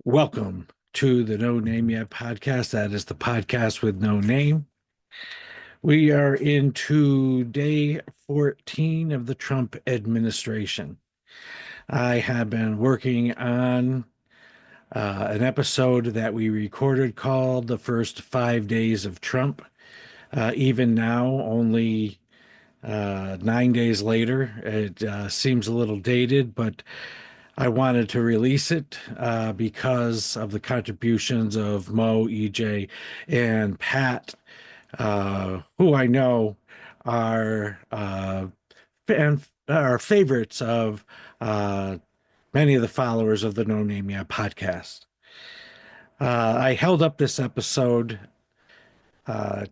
Welcome to the No Name Yet podcast. That is the podcast with no name. We are into day 14 of the Trump administration. I have been working on an episode that we recorded called The First 5 Days of Trump. Even now, only 9 days later, it seems a little dated, but I wanted to release it because of the contributions of Mo, EJ, and Pat, who I know are fan, are favorites of uh, many of the followers of the No Name Yet podcast. I held up this episode,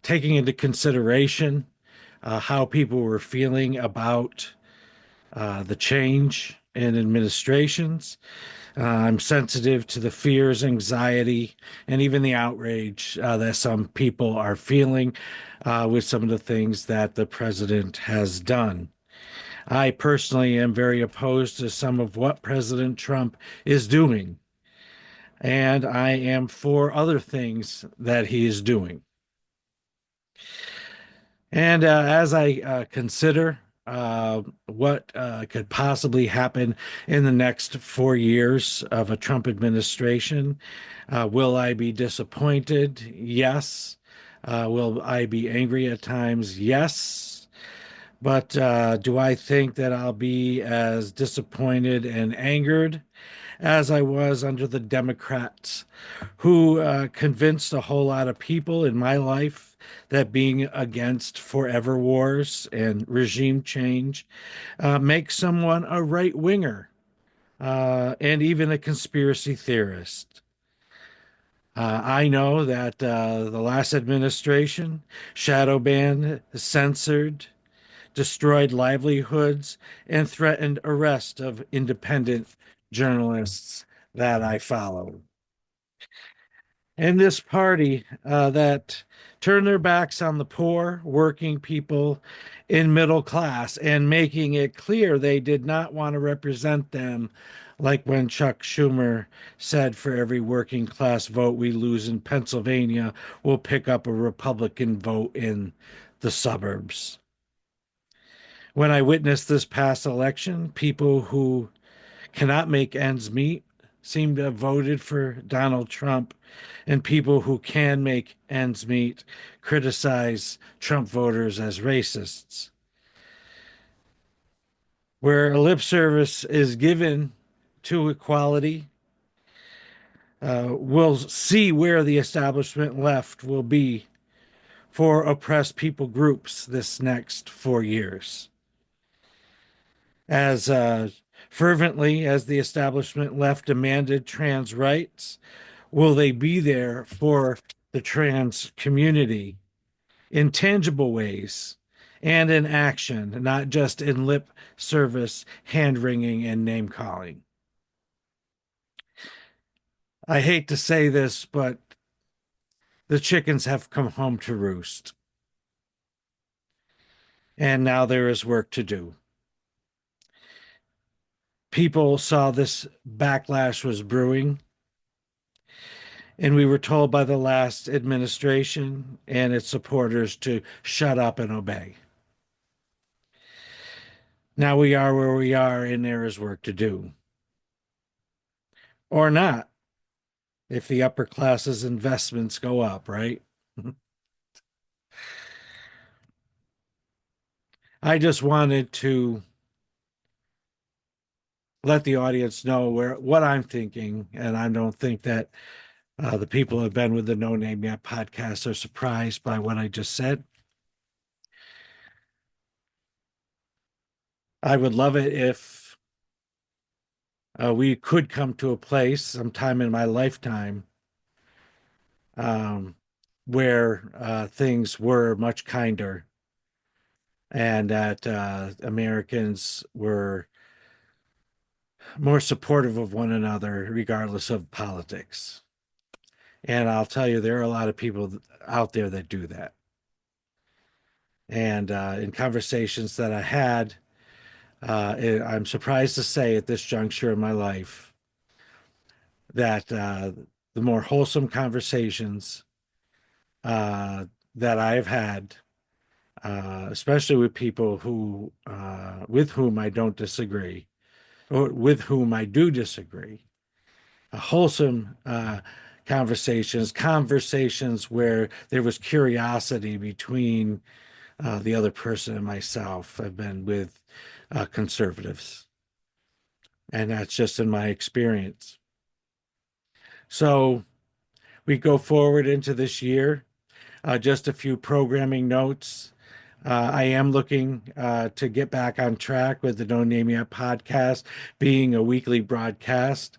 taking into consideration how people were feeling about the change in administrations. I'm sensitive to the fears, anxiety, and even the outrage that some people are feeling with some of the things that the president has done. I personally am very opposed to some of what President Trump is doing, and I am for other things that he is doing. And as I consider what could possibly happen in the next 4 years of a Trump administration, will I be disappointed? Yes. Will I be angry at times? Yes. But do I think that I'll be as disappointed and angered as I was under the Democrats, who convinced a whole lot of people in my life that being against forever wars and regime change makes someone a right winger and even a conspiracy theorist. I know that the last administration shadow banned, censored, destroyed livelihoods, and threatened arrest of independent journalists that I follow. And this party that turned their backs on the poor, working people in middle class and making it clear they did not want to represent them, like when Chuck Schumer said, for every working class vote we lose in Pennsylvania, we'll pick up a Republican vote in the suburbs. When I witnessed this past election, people who cannot make ends meet seem to have voted for Donald Trump, and people who can make ends meet criticize Trump voters as racists. Where a lip service is given to equality, we'll see where the establishment left will be for oppressed people groups this next 4 years. As fervently as the establishment left demanded trans rights, will they be there for the trans community in tangible ways and in action, not just in lip service, hand wringing, and name calling? I hate to say this, but the chickens have come home to roost, and now there is work to do. People saw this backlash was brewing, and we were told by the last administration and its supporters to shut up and obey. Now we are where we are, and there is work to do. Or not, if the upper class's investments go up, right? I just wanted to let the audience know where what I'm thinking, and I don't think that the people who have been with the No Name Yet podcast are surprised by what I just said. I would love it if we could come to a place sometime in my lifetime um, where things were much kinder and that Americans were more supportive of one another, regardless of politics. And I'll tell you, there are a lot of people out there that do that. And in conversations that I had, I'm surprised to say at this juncture in my life, that the more wholesome conversations that I've had, especially with people who with whom I don't disagree, or with whom I do disagree, wholesome conversations where there was curiosity between the other person and myself, have been with conservatives. And that's just in my experience. So we go forward into this year. Just a few programming notes. I am looking to get back on track with the No Name Yet podcast being a weekly broadcast.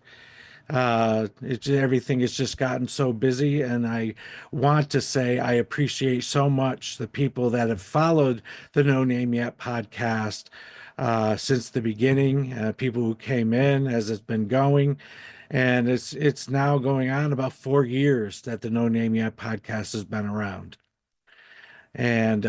Everything has just gotten so busy, and I want to say I appreciate so much the people that have followed the No Name Yet podcast since the beginning, people who came in as it's been going, and it's now going on about 4 years that the No Name Yet podcast has been around. And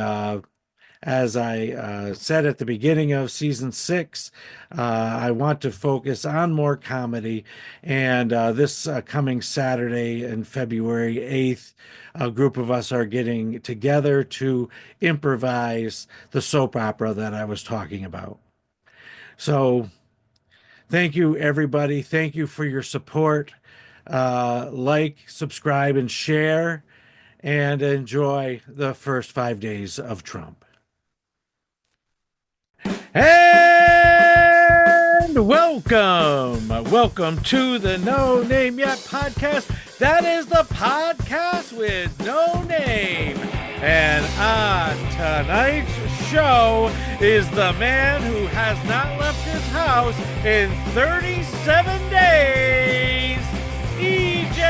as I said at the beginning of season 6, I want to focus on more comedy. And this coming Saturday and February 8th, a group of us are getting together to improvise the soap opera that I was talking about. So thank you, everybody. Thank you for your support. Like, subscribe, and share, and enjoy the first 5 days of Trump. And welcome to the No Name Yet podcast. That is the podcast with no name. And on tonight's show is the man who has not left his house in 37 days, EJ.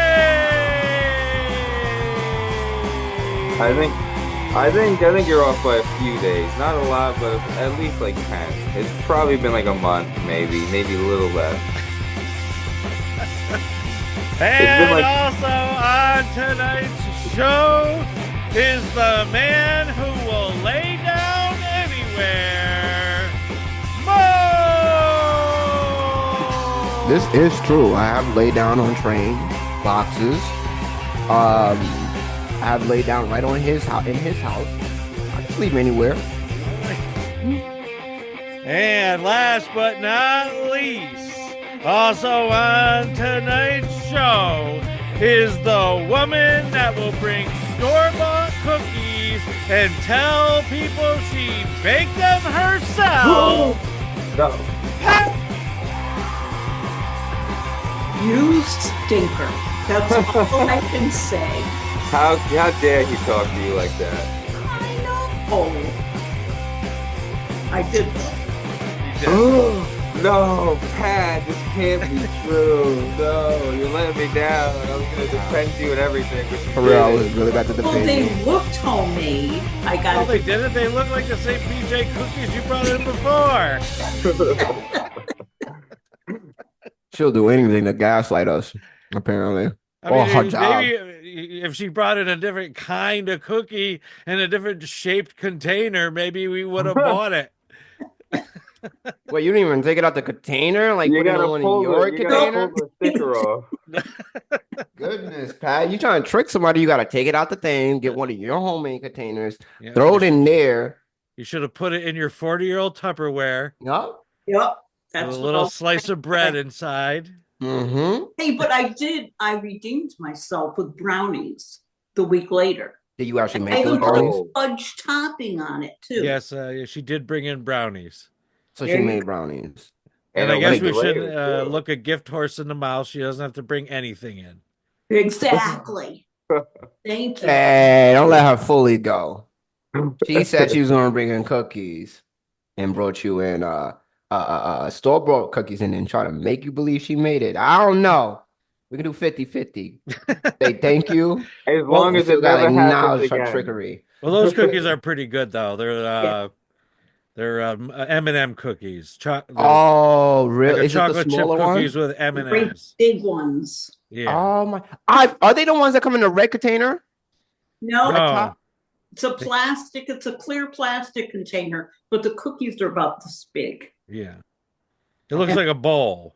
I think you're off by a few days. Not a lot, but at least like 10. It's probably been like a month, maybe a little less. And like... also on tonight's show is the man who will lay down anywhere, Mo! This is true. I have laid down on train boxes. I have laid down right on his house, in his house. I can sleep anywhere. And last but not least, also on tonight's show is the woman that will bring store-bought cookies and tell people she baked them herself. No. You stinker. That's all I can say. How dare he talk to you like that? I know. I did. No, Pat, this can't be true. No, you're letting me down. I was going to defend you and everything. For real, I was really about to defend Well, they you. looked homemade. I got. Well, they didn't. They look like the same PJ cookies you brought in before. She'll do anything to gaslight us, apparently. I mean, her job. maybe if she brought in a different kind of cookie in a different shaped container, maybe we would have bought it. Wait, you didn't even take it out the container? Like, you put it on your container? Pull the sticker off. Goodness, Pat. You trying to trick somebody, you got to take it out the thing, get one of your homemade containers, throw it in there. You should have put it in your 40-year-old Tupperware. Yep. That's with a little slice of bread inside. Mm-hmm. Hey, but I redeemed myself with brownies the week later. Did you actually I make those even put brownies? fudge topping on it too. Yes, she did bring in brownies. So she made brownies. And I guess we should look a gift horse in the mouth. She doesn't have to bring anything in. Exactly. Thank you. Hey, don't let her fully go. She said she was going to bring in cookies and brought you in store-bought cookies and then try to make you believe she made it. I don't know. We can do 50-50. Say thank you. As long as it never happens again. Trickery. Well, those cookies are pretty good, though. They're M&M cookies. Oh, really? Like Is chocolate it the chip smaller cookies one? with M&Ms. Big ones. Yeah. Oh my! Are they the ones that come in a red container? No. It's a plastic. It's a clear plastic container, but the cookies are about this big. Yeah. It looks like a bowl.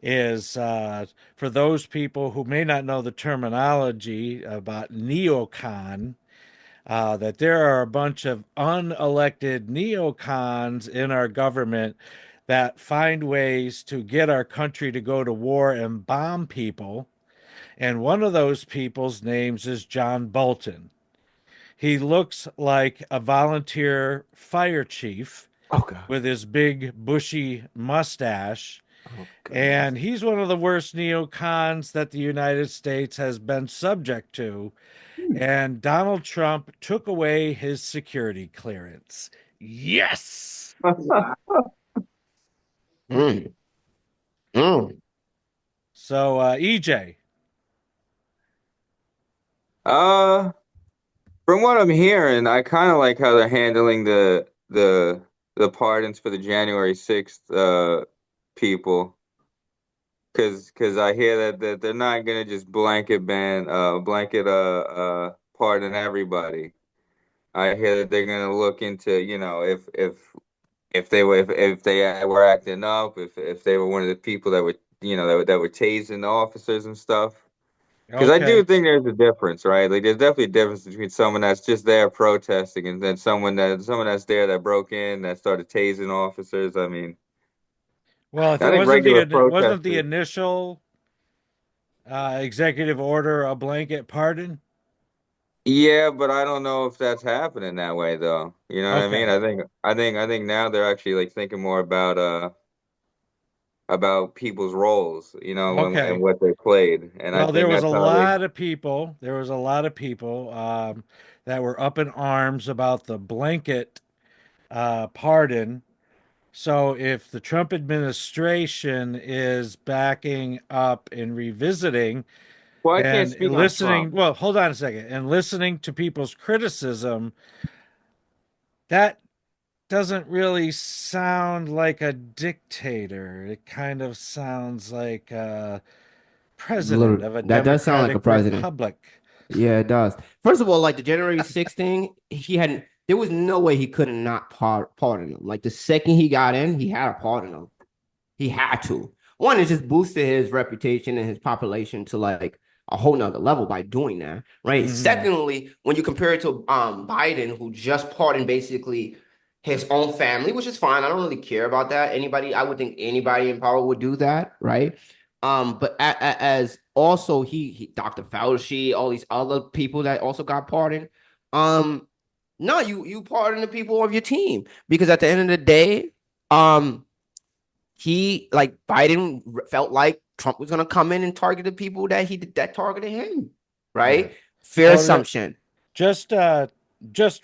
is for those people who may not know the terminology about neocon, that there are a bunch of unelected neocons in our government that find ways to get our country to go to war and bomb people. And one of those people's names is John Bolton. He looks like a volunteer fire chief Oh God. with his big bushy mustache. Oh goodness. And he's one of the worst neocons that the United States has been subject to. And Donald Trump took away his security clearance. Yes. Wow. Mm. Mm. So, EJ, Uh, from what I'm hearing, I kind of like how they're handling the pardons for the January 6th people. Cause I hear that they're not gonna just blanket pardon everybody. I hear that they're gonna look into, if they were if they were acting up, if they were one of the people that were that were tasing the officers and stuff. Because I do okay. think there's a difference, right? Like there's definitely a difference between someone that's just there protesting and then someone that's there that broke in that started tasing officers. I mean, Well, if it I think wasn't regular the protesters. initial executive order a blanket pardon? Yeah, but I don't know if that's happening that way though. You know what I mean? Okay. I think now they're actually like thinking more about people's roles, and Okay. what they played. And I Well, think that's how they. there was a lot of people that were up in arms about the blanket pardon. So if the Trump administration is backing up and revisiting Well, I can't and speak on listening, Trump. well, hold on a second, and listening to people's criticism, that doesn't really sound like a dictator. It kind of sounds like a president of a That does sound like a democratic president. republic. Yeah, it does. First of all, like the January 6th thing, he hadn't. There was no way he could not pardon him. Like the second he got in, he had to pardon him. He had to. One, it just boosted his reputation and his population to like a whole nother level by doing that, right? Hmm. Secondly, when you compare it to Biden, who just pardoned basically his own family, which is fine. I don't really care about that. Anybody, I would think anybody in power would do that, right? But as also he Dr. Fauci, all these other people that also got pardoned. No, you pardon the people of your team because at the end of the day, um, he like Biden felt like Trump was gonna come in and target the people that targeted him, Yeah. right? Fair Well, assumption. just just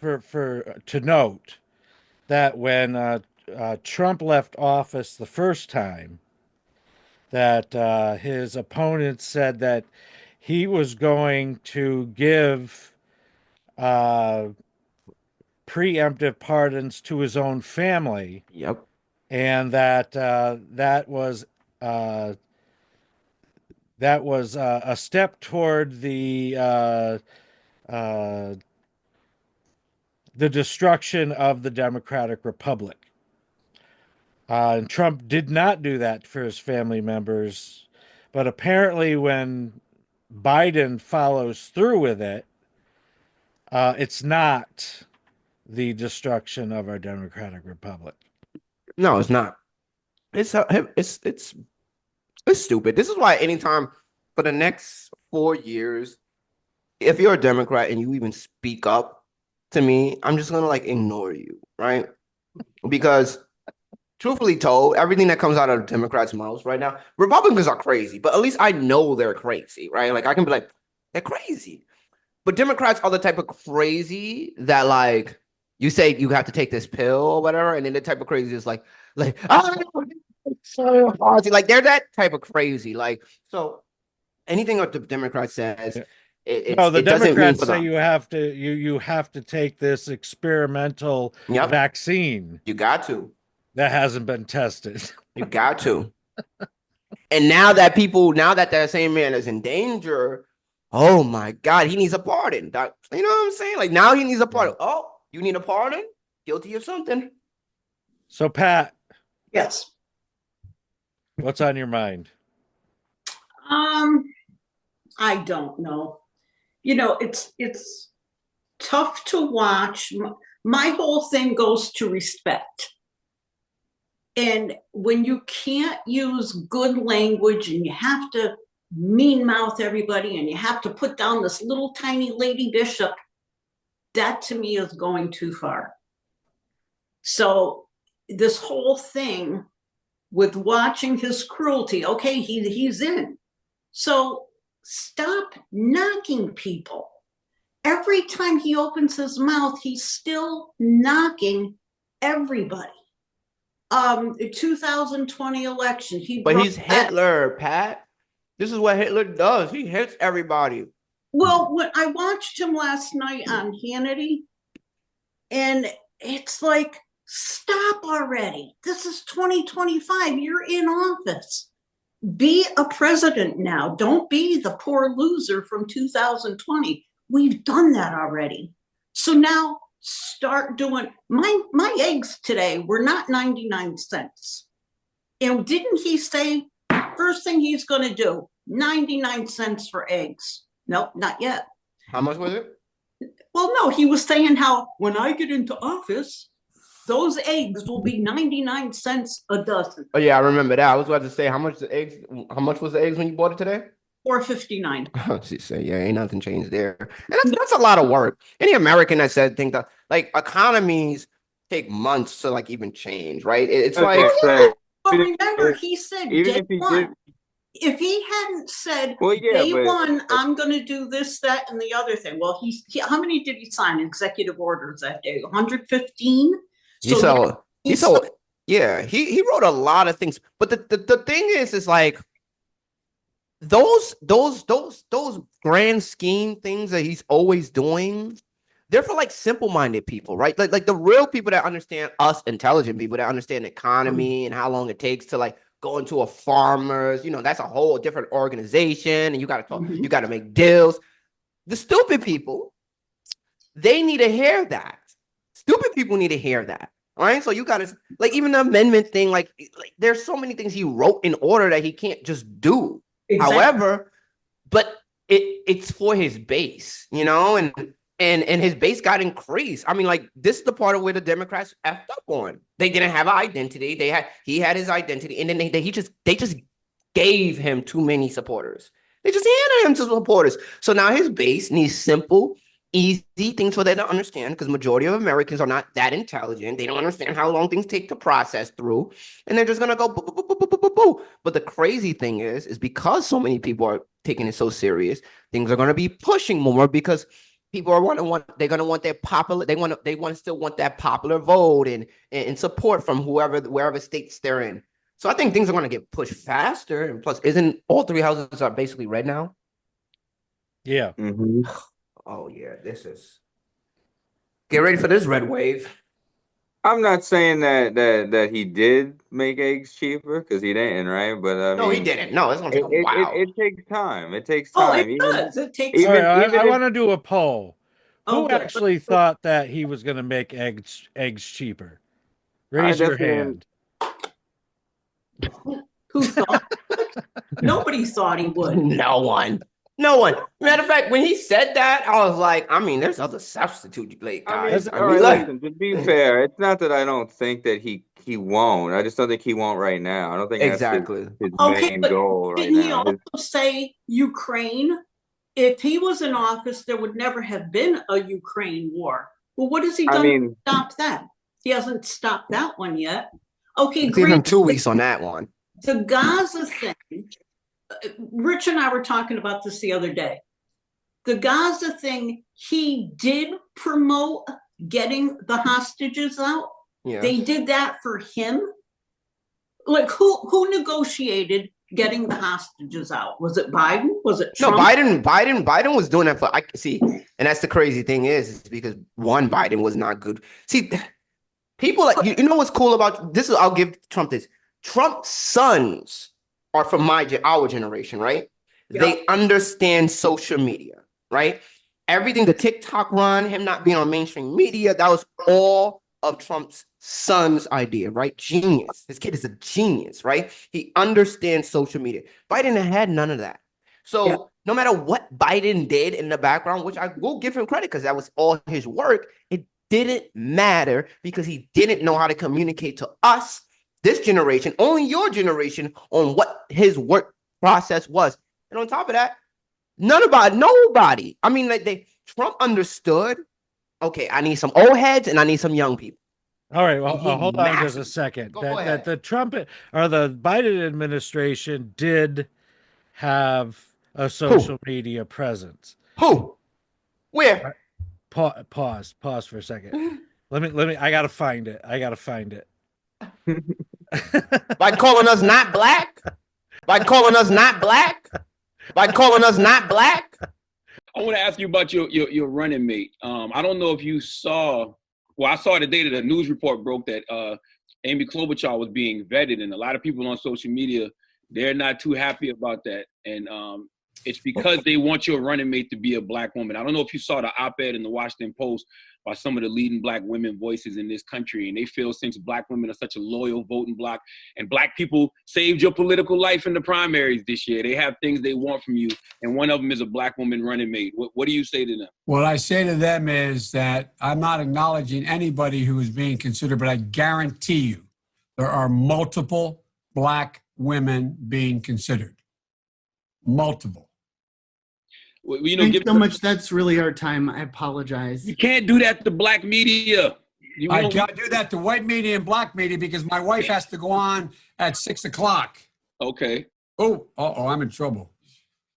for to note that when Trump left office the first time, that his opponents said that he was going to give uh, preemptive pardons to his own family, Yep. and that uh, that was a step toward uh, the destruction of the Democratic Republic. And Trump did not do that for his family members, but apparently, when Biden follows through with it, it's not the destruction of our democratic republic. No, it's not. It's it's stupid. This is why anytime for the next 4 years, if you're a Democrat and you even speak up to me, I'm just gonna like ignore you, right? Because truthfully told, everything that comes out of Democrats' mouths right now, Republicans are crazy, but at least I know they're crazy, right? Like I can be like, they're crazy. But Democrats are the type of crazy that like you say you have to take this pill or whatever, and then the type of crazy is like so like they're that type of crazy. Like so anything that the Democrat says, Yeah. No, the it doesn't mean Democrats for say them. you have to take this experimental Yep, vaccine you got to. that hasn't been tested. You got to. And now that that same man is in danger, oh my God, he needs a pardon. You know what I'm saying? Like now he needs a Yeah. pardon. Oh, you need a pardon? Guilty of something. So Pat, Yes. What's on your mind? Um, I don't know. It's tough to watch. My whole thing goes to respect. And when you can't use good language and you have to mean mouth everybody and you have to put down this little tiny lady bishop, that to me is going too far. So this whole thing with watching his cruelty, okay, he's in. So stop knocking people. Every time he opens his mouth, he's still knocking everybody. The 2020 election, But he's Hitler, Pat. This is what Hitler does. He hits everybody. Well, when I watched him last night on Hannity, and it's like, stop already. This is 2025. You're in office. Be a president now. Don't be the poor loser from 2020. We've done that already. So now start doing my eggs today were not 99 cents. And didn't he say first thing he's going to do 99 cents for eggs? Nope, not yet. How much was it? Well, no, he was saying how when I get into office, those eggs will be 99 cents a dozen. Oh yeah, I remember that. I was about to say how much was the eggs when you bought it today? $4.59. She said, yeah, ain't nothing changed there. And that's a lot of work. Any American that said think that like economies take months to like even change, right? It's Okay, like so But remember, he said even day if he one. did, If he hadn't said well, yeah, day but one, I'm going to do this, that, and the other thing. Well, how many did he sign executive orders that day? 115. he wrote a lot of things. But the thing is like those grand scheme things that he's always doing, they're for like simple-minded people, right? Like the real people that understand us, intelligent people that understand the economy and how long it takes to like go into a farmer's, that's a whole different organization, and you got to talk, you got to make deals. The stupid people, they need to hear that. Stupid people need to hear that. All right. So you got to like even the amendment thing, like there's so many things he wrote in order that he can't just do. Exactly. However, but it's for his base, and his base got increased. I mean, like this is the part of where the Democrats effed up on. They didn't have an identity. He had his identity, and then they just gave him too many supporters. They just handed him to supporters. So now his base needs simple, easy things for them to understand, because majority of Americans are not that intelligent. They don't understand how long things take to process through, and they're just gonna go boo, boo, boo, boo, boo, boo, boo. But the crazy thing is because so many people are taking it so serious, things are gonna be pushing more because people are they're gonna want their popular, they want to still want that popular vote and support from wherever states they're in. So I think things are gonna get pushed faster, and plus, isn't all three houses are basically red now? Yeah. mm-hmm. Oh yeah, get ready for this red wave. I'm not saying that he did make eggs cheaper because he didn't, right? But I No, mean, he didn't. No, it's gonna take a while. it takes time. It takes Oh, time. it does. It takes. All right, I Even want to do a poll. Who good. actually thought that he was going to make eggs cheaper? Raise your definitely hand. Who thought? Nobody thought he would. No one. Matter of fact, when he said that, I was like, I mean, there's other substitute like guys. all right, listen, to be fair, it's not that I don't think that he won't. I just don't think he won't right now. I don't think exactly that's his Okay, main but goal right didn't he now. also say Ukraine? If he was in office, there would never have been a Ukraine war. Well, what has he done to stop that? He hasn't stopped that one yet. Okay, give him 2 weeks on that one. The Gaza thing, Rich and I were talking about this the other day. The Gaza thing, he did promote getting the hostages out. Yeah. They did that for him. Like who negotiated getting the hostages out? Was it Biden? Was it Trump? No, Biden was doing that for, I see, and that's the crazy thing is because one, Biden was not good. See, people like you know what's cool about this is I'll give Trump this. Trump's sons are from our generation, right? Yep. They understand social media, right? Everything, the TikTok run, him not being on mainstream media, that was all of Trump's son's idea, right? Genius. His kid is a genius, right? He understands social media. Biden had none of that. So no matter what Biden did in the background, which I will give him credit because that was all his work, it didn't matter because he didn't know how to communicate to us, this generation, only your generation, on what his work process was. And on top of that, nobody. I mean, like Trump understood, okay, I need some old heads and I need some young people. All right, well, And he hold on just a mastered. second. Go That ahead. the Trump or the Biden administration did have a social media presence. Who? Where? Pause for a second. Let me. I gotta find it. By calling us not black? By calling us not black? By calling us not black? I want to ask you about your running mate. I don't know if you saw. Well, I saw the day that the news report broke that Amy Klobuchar was being vetted, and a lot of people on social media, they're not too happy about that. And it's because they want your running mate to be a black woman. I don't know if you saw the op-ed in the Washington Post by some of the leading black women voices in this country, and they feel since black women are such a loyal voting bloc, and black people saved your political life in the primaries this year, they have things they want from you, and one of them is a black woman running mate. What do you say to them? What I say to them is that I'm not acknowledging anybody who is being considered, but I guarantee you there are multiple black women being considered. Multiple. Well, you know, Thanks so much. That's really our time. I apologize. You can't do that to black media. I can't do that to white media and black media because my wife has to go on at 6 o'clock. Okay. Oh, I'm in trouble.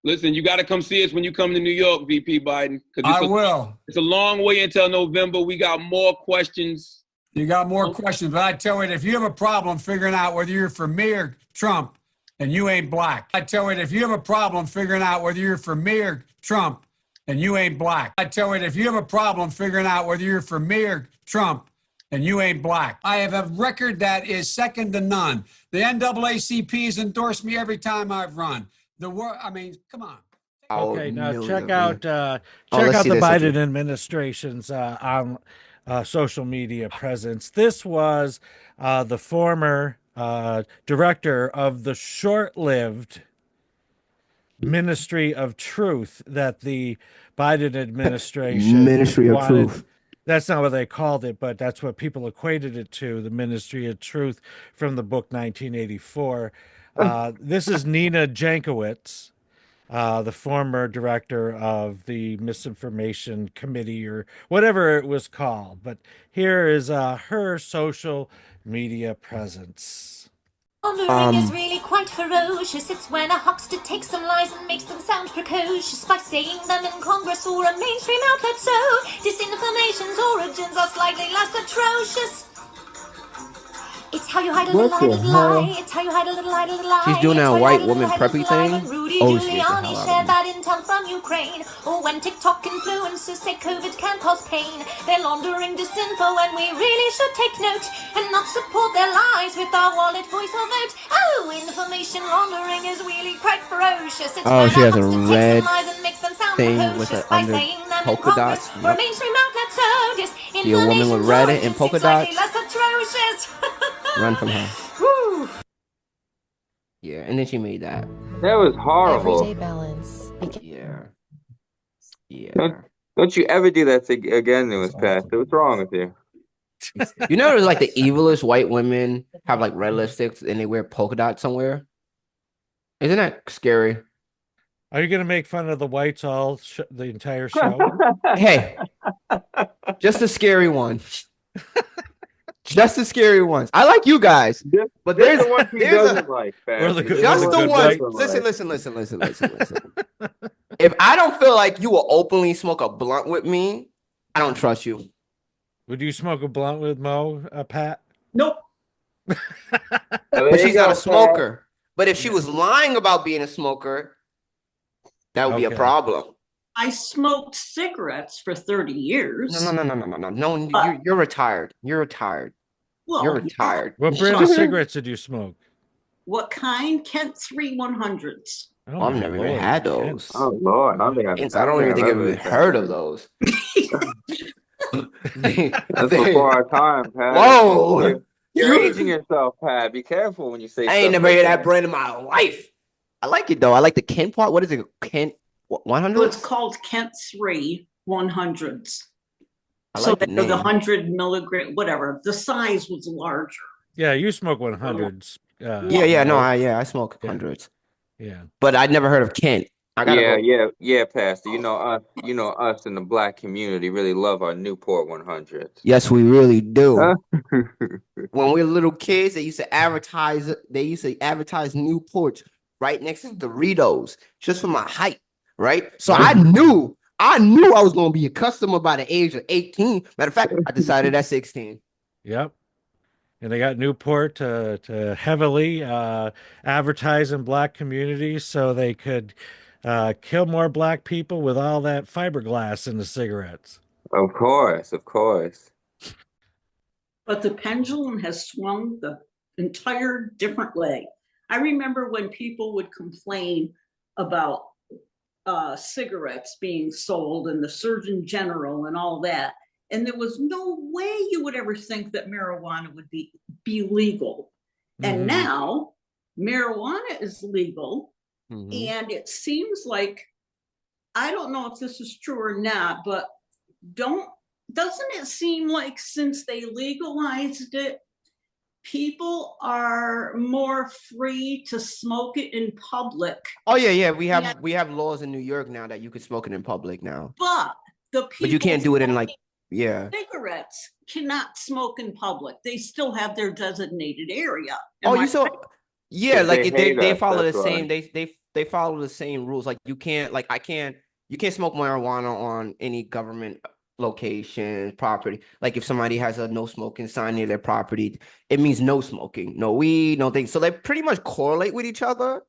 Listen, you got to come see us when you come to New York, VP Biden. I will. It's a long way until November. We got more questions. You got more questions, but I tell you, if you have a problem figuring out whether you're for me or Trump, and you ain't black. I tell you, if you have a problem figuring out whether you're for me or Trump, and you ain't black. I tell you, if you have a problem figuring out whether you're for me or Trump, and you ain't black. I have a record that is second to none. The NAACP has endorsed me every time I've run. I mean, come on. Okay, now check out the this Biden administration's on social media presence. This was the former director of the short-lived Ministry of Truth that the Biden administration Ministry of Truth. That's not what they called it, but that's what people equated it to, the Ministry of Truth from the book 1984. This is Nina Jankowicz, the former director of the Misinformation Committee or whatever it was called. But here is her social media presence. Laundering is really quite ferocious. It's when a huckster takes some lies and makes them sound precocious by saying them in Congress or a mainstream outlet. So disinformation's origins are slightly less atrocious. It's how you hide a little lie. It's how you hide a little lie. She's doing that white woman preppy thing. Rudy Oh, she's Giuliani shared that intel from Ukraine. Or when TikTok influencers say COVID can cause pain, they're laundering disinfo and we really should take note and not support their lies with our wallet, voice or vote. Oh, information laundering is really quite ferocious. It's Oh, she has a takes red some lies and makes them sound thing precocious with by under saying them in polka Congress dots. or a Yep. mainstream outlet. So See a woman with red and polka dots? Less atrocious. Run from her. Whew. Yeah, and then she made that. That was horrible. Everyday balance. Yeah. Yeah. Don't you ever do that again, Ms. Pat. What's wrong with you? You know, there's like the evilest white women have like red lipsticks and they wear polka dots somewhere. Isn't that scary? Are you going to make fun of the whites the entire show? Hey, just the scary ones. Just the scary ones. I like you guys, but there's the ones he doesn't like. Or the good- just or the good ones. white. Listen. If I don't feel like you will openly smoke a blunt with me, I don't trust you. Would you smoke a blunt with Mo, Pat? Nope. But she's not a smoker. But if she was lying about being a smoker, that would be a problem. I smoked cigarettes for 30 years. No, you're retired. You're retired. Well, You're retired. What brand of cigarettes did you smoke? What kind? Kent 3-100s. Oh, I've never even had those. Oh Lord, I don't I don't even think I've even heard of those. That's before our time, Pat. Whoa. You're aging yourself, Pat. Be careful when you say I ain't stuff never like heard that brand in my life. I like it though. I like the Kent part. What is it? Kent So 100? it's called Kent 3 100s. I So like the they're the name. 100 milligram, whatever. The size was larger. Yeah, you smoke 100s. Yeah, no, right? I smoke Yeah. hundreds. Yeah. But I'd never heard of Kent. I gotta Yeah, go. yeah, Pastor. You know us in the black community really love our Newport 100s. Yes, we really do. Huh? When we were little kids, they used to advertise. They used to advertise Newports right next to Doritos, just for my height, right? So I knew I was going to be a customer by the age of 18. Matter of fact, I decided at 16. Yep. And they got Newport to heavily advertise in black communities so they could kill more black people with all that fiberglass in the cigarettes. Of course, of course. But the pendulum has swung the entire different way. I remember when people would complain about cigarettes being sold and the Surgeon General and all that. And there was no way you would ever think that marijuana would be legal. And now marijuana is legal. And it seems like, I don't know if this is true or not, but doesn't it seem like since they legalized it, people are more free to smoke it in public? Oh yeah. We have laws in New York now that you can smoke it in public now. But the people, but you can't do it in like cigarettes cannot smoke in public. They still have their designated area. Like they follow the right. same they follow the same rules. Like you can't smoke marijuana on any government location, property. Like if somebody has a no smoking sign near their property, it means no smoking, no weed, no things. So they pretty much correlate with each other.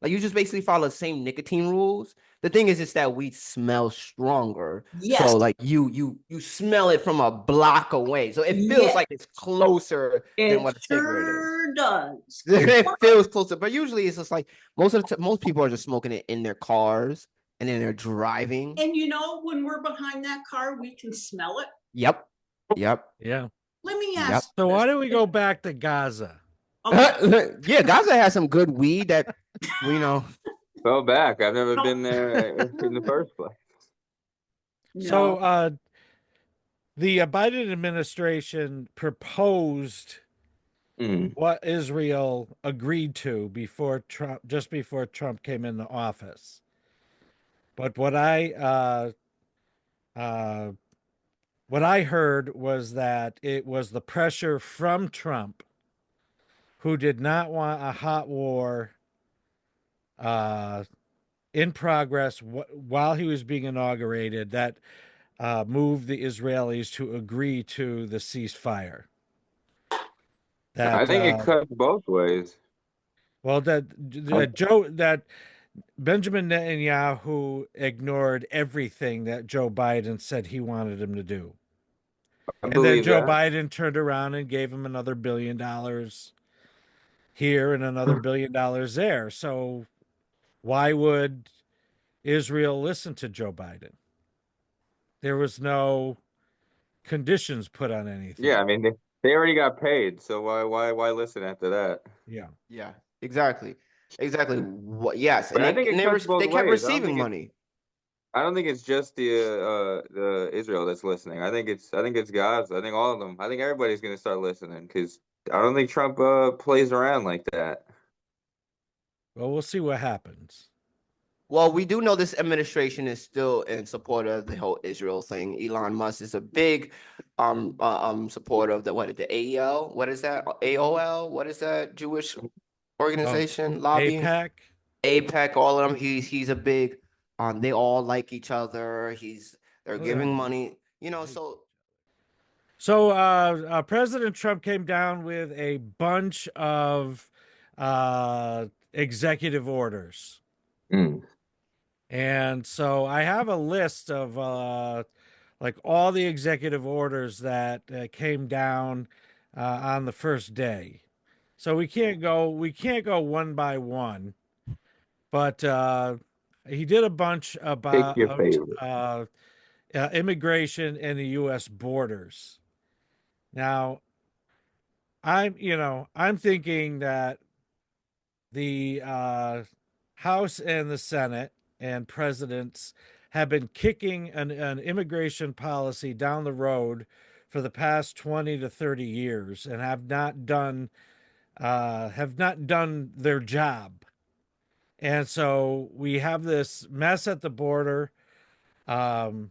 Like you just basically follow the same nicotine rules. The thing is that weed smells stronger. Yes. So like you smell it from a block away. So it feels like it's closer than what a cigarette is. Sure does. It feels closer, but usually it's just like most people are just smoking it in their cars and then they're driving. And when we're behind that car, we can smell it. Yep. Yeah. Let me ask. So why don't we go back to Gaza? Okay. Yeah, Gaza has some good weed that Go back. I've never been there in the first place. No. So the Biden administration proposed what Israel agreed to just before Trump came into office. But what I heard was that it was the pressure from Trump, who did not want a hot war in progress while he was being inaugurated, that moved the Israelis to agree to the ceasefire. I think it cuts both ways. Well, that Benjamin Netanyahu ignored everything that Joe Biden said he wanted him to do. And then Joe Biden turned around and gave him another $1 billion here and another $1 billion there. So why would Israel listen to Joe Biden? There was no conditions put on anything. Yeah, I mean they already got paid, so why listen after that? Yeah, exactly. Yes, But and I think they kept receiving money. I don't think it's just the Israel that's listening. I think it's Gaza. I think all of them. I think everybody's gonna start listening because I don't think Trump plays around like that. Well, we'll see what happens. Well, we do know this administration is still in support of the whole Israel thing. Elon Musk is a big supporter of the AEL. What is that? AOL? What is that Jewish organization? Lobbying? APEC, all of them. He's a big they all like each other. They're giving money, So President Trump came down with a bunch of executive orders. And so I have a list of like all the executive orders that came down on the first day. So we can't go one by one, but he did a bunch about immigration and the U.S. borders. Now, I'm thinking that the House and the Senate and presidents have been kicking an immigration policy down the road for the past 20 to 30 years and have not done their job. And so we have this mess at the border. Um,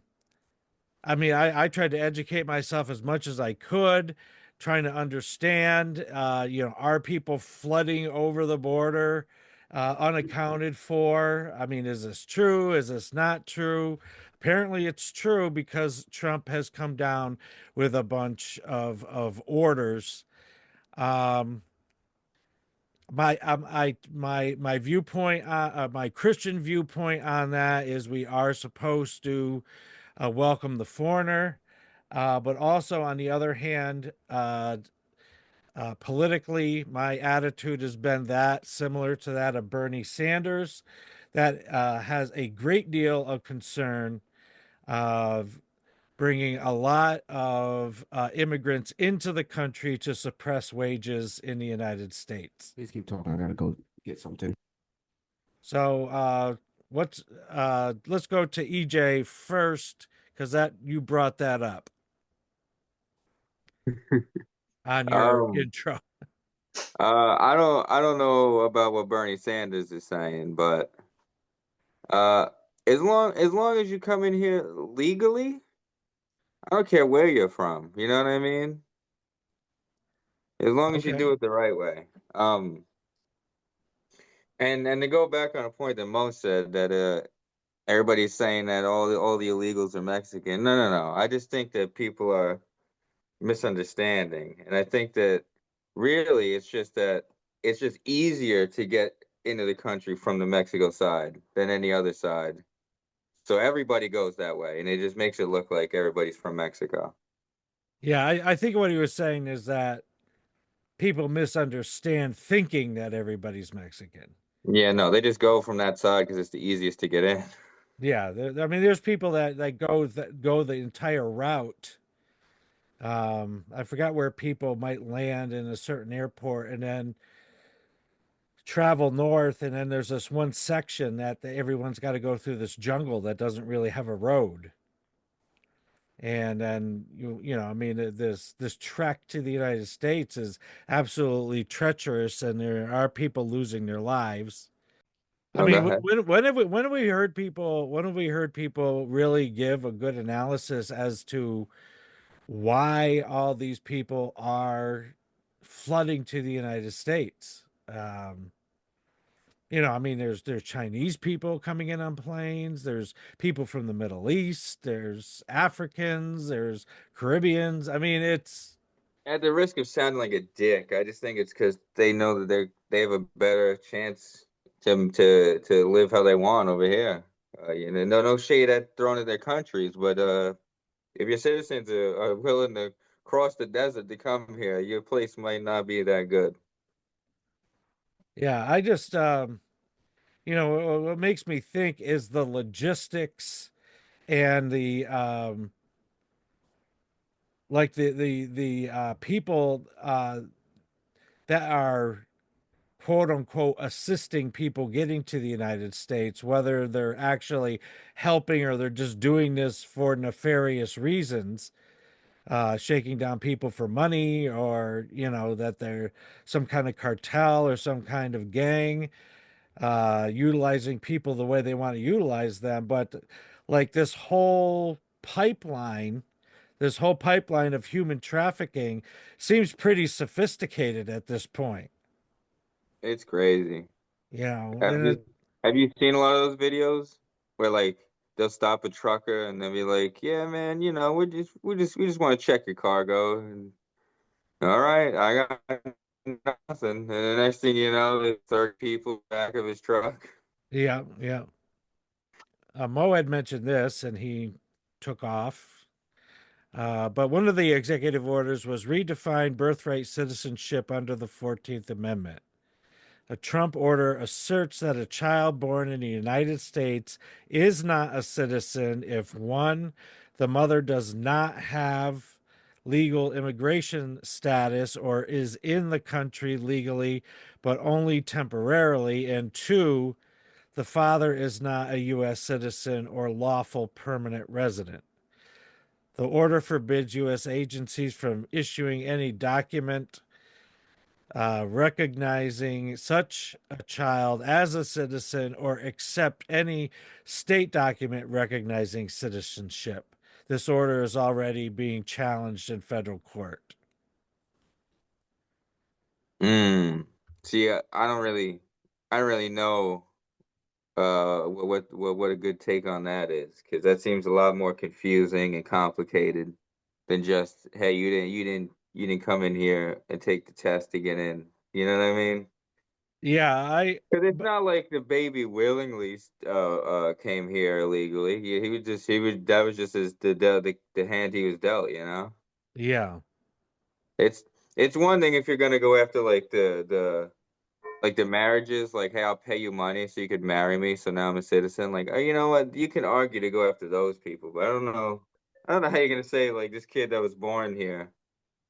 I mean, I tried to educate myself as much as I could, trying to understand, are people flooding over the border unaccounted for? I mean, is this true? Is this not true? Apparently, it's true because Trump has come down with a bunch of orders. Um, my viewpoint, my Christian viewpoint on that is we are supposed to welcome the foreigner. But also, on the other hand, politically, my attitude has been that similar to that of Bernie Sanders, that has a great deal of concern of bringing a lot of immigrants into the country to suppress wages in the United States. Please keep talking. I gotta go get something. So, let's go to EJ first because that you brought that up on your Um, intro. I don't know about what Bernie Sanders is saying, but uh, as long as you come in here legally, I don't care where you're from. You know what I mean? As long as you Okay. do it the right way. And to go back on a point that Mo said that everybody's saying that all the illegals are Mexican. No, no, no. I just think that people are misunderstanding, and I think that really it's just easier to get into the country from the Mexico side than any other side. So everybody goes that way, and it just makes it look like everybody's from Mexico. Yeah, I think what he was saying is that people misunderstand thinking that everybody's Mexican. Yeah, no, they just go from that side because it's the easiest to get in. Yeah, I mean, there's people that go the entire route. I forgot where people might land in a certain airport and then travel north, and then there's this one section that everyone's got to go through this jungle that doesn't really have a road. And then I mean, this trek to the United States is absolutely treacherous, and there are people losing their lives. I Oh, go mean, ahead. when have we heard people really give a good analysis as to why all these people are flooding to the United States? I mean, there's Chinese people coming in on planes. There's people from the Middle East. There's Africans. There's Caribbeans. I mean, it's At the risk of sounding like a dick, I just think it's because they know that they have a better chance to live how they want over here. No shade at thrown at their countries, but if your citizens are willing to cross the desert to come here, your place might not be that good. yeah. I just what makes me think is the logistics and the like the people that are quote unquote assisting people getting to the United States, whether they're actually helping or they're just doing this for nefarious reasons, shaking down people for money, or that they're some kind of cartel or some kind of gang utilizing people the way they want to utilize them. But like this whole pipeline of human trafficking seems pretty sophisticated at this point. It's crazy. Have And you have you seen a lot of those videos where like they'll stop a trucker and they'll be like, "Yeah, man, we just want to check your cargo." And all right, I got nothing. And the next thing you know, there's 30 people back of his truck. yeah, yeah. Mo had mentioned this and he took off. But one of the executive orders was redefine birthright citizenship under the 14th Amendment. A Trump order asserts that a child born in the United States is not a citizen if one, the mother does not have legal immigration status or is in the country legally, but only temporarily. And two, the father is not a U.S. citizen or lawful permanent resident. The order forbids U.S. agencies from issuing any document recognizing such a child as a citizen or accept any state document recognizing citizenship. This order is already being challenged in federal court. See, I don't really know what a good take on that is, because that seems a lot more confusing and complicated than just, hey, you didn't come in here and take the test to get in. You know what I mean? Yeah, Because it's not like the baby willingly came here illegally. He was just that was just the hand he was dealt. You know, yeah. it's it's one thing if you're gonna go after like the marriages, like, hey, I'll pay you money so you could marry me, so now I'm a citizen. Like, oh, you know what? You can argue to go after those people, but I don't know how you're gonna say like this kid that was born here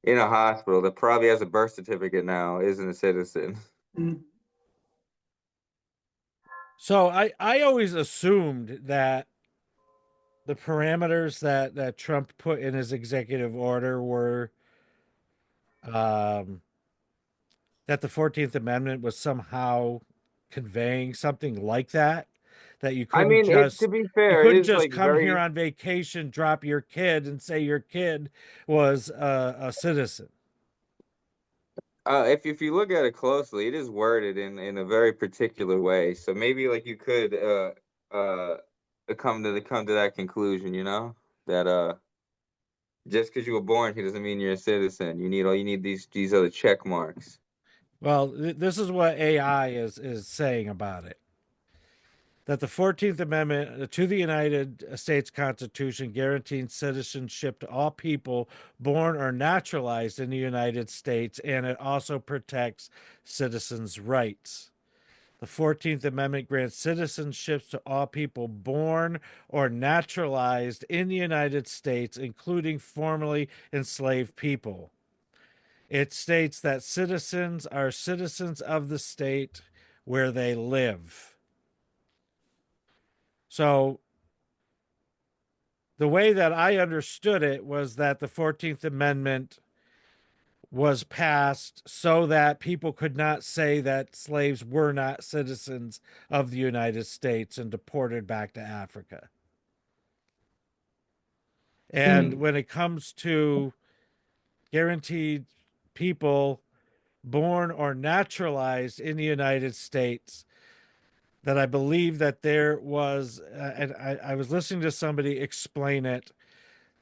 in a hospital that probably has a birth certificate now isn't a citizen. So I always assumed that the parameters that Trump put in his executive order were um, that the 14th Amendment was somehow conveying something like that, that I mean, to be you fair, it couldn't is just like come here very. on vacation, drop your kid, and say your kid was a citizen. If you look at it closely, it is worded in a very particular way. So maybe like you could come to that conclusion, you know, that just because you were born here doesn't mean you're a citizen. You need these other check marks. Well, this is what AI is saying about it. That the 14th Amendment to the United States Constitution guarantees citizenship to all people born or naturalized in the United States, and it also protects citizens' rights. The 14th Amendment grants citizenship to all people born or naturalized in the United States, including formerly enslaved people. It states that citizens are citizens of the state where they live. So the way that I understood it was that the 14th Amendment was passed so that people could not say that slaves were not citizens of the United States and deported back to Africa. And when it comes to guaranteed people born or naturalized in the United States, that I believe that there was, and I was listening to somebody explain it,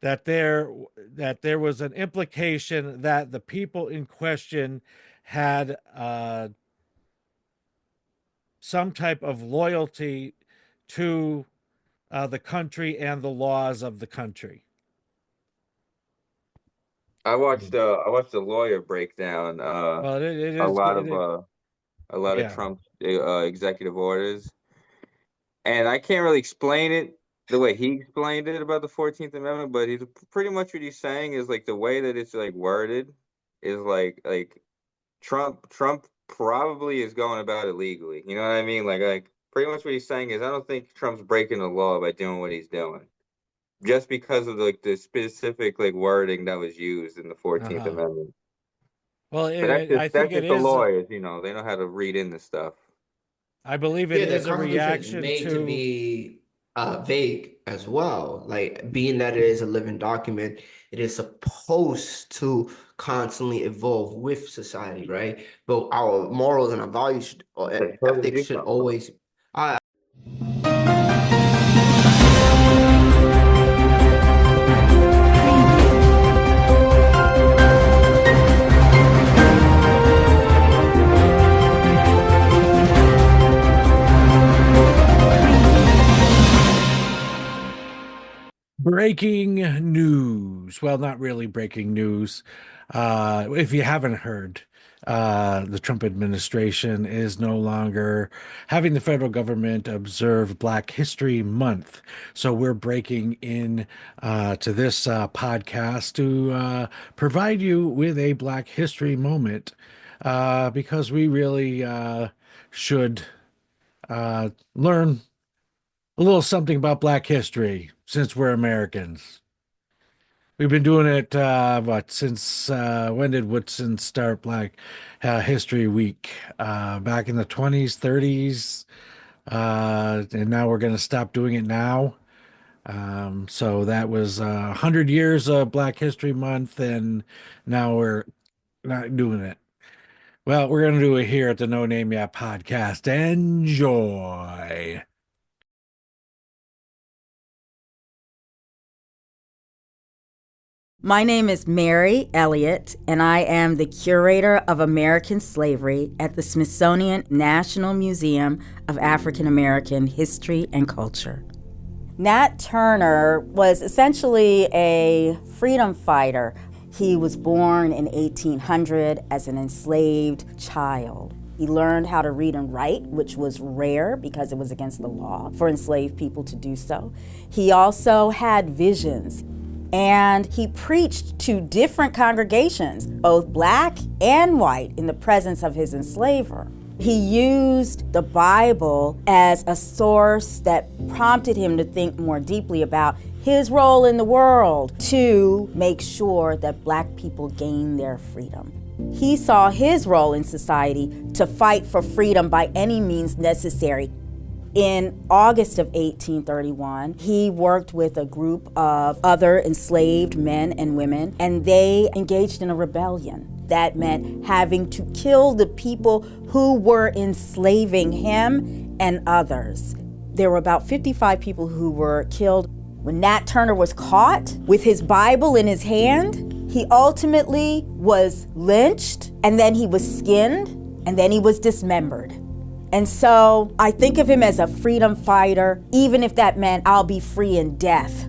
that there was an implication that the people in question had some type of loyalty to the country and the laws of the country. I watched a lawyer break down Well, it a is lot it, of it, yeah. Trump's executive orders, and I can't really explain it the way he explained it about the 14th Amendment, but he's pretty much what he's saying is like the way that it's like worded is like Trump probably is going about it legally. You know what I mean? Like pretty much what he's saying is I don't think Trump's breaking the law by doing what he's doing. Just because of like the specific like wording that was used in the 14th Uh-huh. Amendment. Well, But I think that's it just the is. lawyers, you know, they know how to read in the stuff. I believe it Yeah, the is a Constitution is reaction made to to. be vague as well. Like being that it is a living document, it is supposed to constantly evolve with society, right? But our morals and our values should, or Like, where did ethics you should come from? always. I Breaking news. Well, not really breaking news. If you haven't heard, the Trump administration is no longer having the federal government observe Black History Month. So we're breaking in to this podcast to provide you with a Black History moment because we really should learn a little something about Black history since we're Americans. We've been doing it, since when did Woodson start Black History Week? Back in the 20s, 30s, and now we're going to stop doing it now. So that was 100 years of Black History Month, and now we're not doing it. Well, we're going to do it here at the No Name Yet podcast. Enjoy. My name is Mary Elliott, and I am the curator of American slavery at the Smithsonian National Museum of African American History and Culture. Nat Turner was essentially a freedom fighter. He was born in 1800 as an enslaved child. He learned how to read and write, which was rare because it was against the law for enslaved people to do so. He also had visions. And he preached to different congregations, both black and white, in the presence of his enslaver. He used the Bible as a source that prompted him to think more deeply about his role in the world to make sure that black people gained their freedom. He saw his role in society to fight for freedom by any means necessary. In August of 1831, he worked with a group of other enslaved men and women, and they engaged in a rebellion. That meant having to kill the people who were enslaving him and others. There were about 55 people who were killed. When Nat Turner was caught with his Bible in his hand, he ultimately was lynched, and then he was skinned, and then he was dismembered. And so I think of him as a freedom fighter, even if that meant I'll be free in death.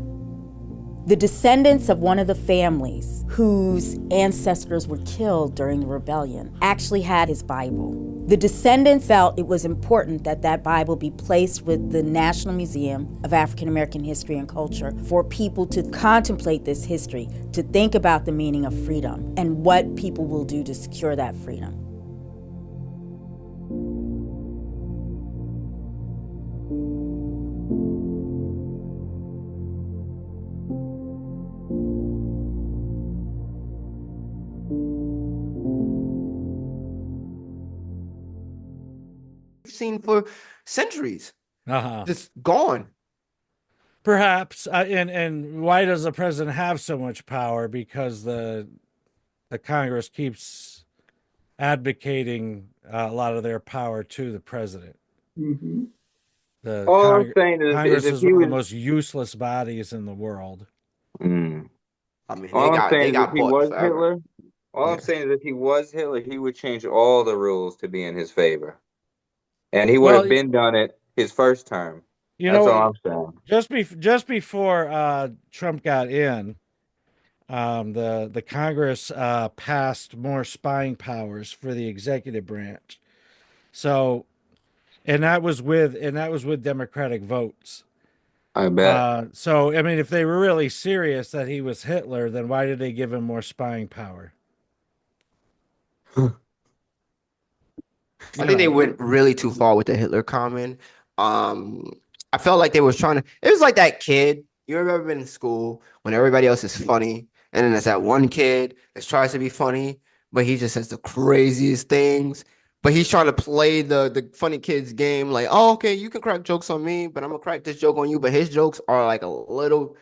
The descendants of one of the families whose ancestors were killed during the rebellion actually had his Bible. The descendants felt it was important that that Bible be placed with the National Museum of African American History and Culture for people to contemplate this history, to think about the meaning of freedom and what people will do to secure that freedom. Seen for centuries, Uh-huh. just gone. Perhaps, and why does the president have so much power? Because the Congress keeps advocating a lot of their power to the president. Mm-hmm. The All I'm saying Congress if is he one of was, the most useless bodies in the world. Mm. I mean, All I'm they saying is if got he bought was forever. Hitler, all I'm Yeah. saying is if he was Hitler, he would change all the rules to be in his favor, and he would Well, have been done it his first term. you That's know, all I'm saying. just before Trump got in, the Congress passed more spying powers for the executive branch. So, and that was with Democratic votes. I bet. So, I mean, if they were really serious that he was Hitler, then why did they give him more spying power? I think they went really too far with the Hitler comment. Um, I felt like they was trying to. It was like that kid. You ever been in school when everybody else is funny, and then there's that one kid that tries to be funny, but he just says the craziest things. But he's trying to play the funny kid's game, like, oh, okay, you can crack jokes on me, but I'm gonna crack this joke on you. But his jokes are like a little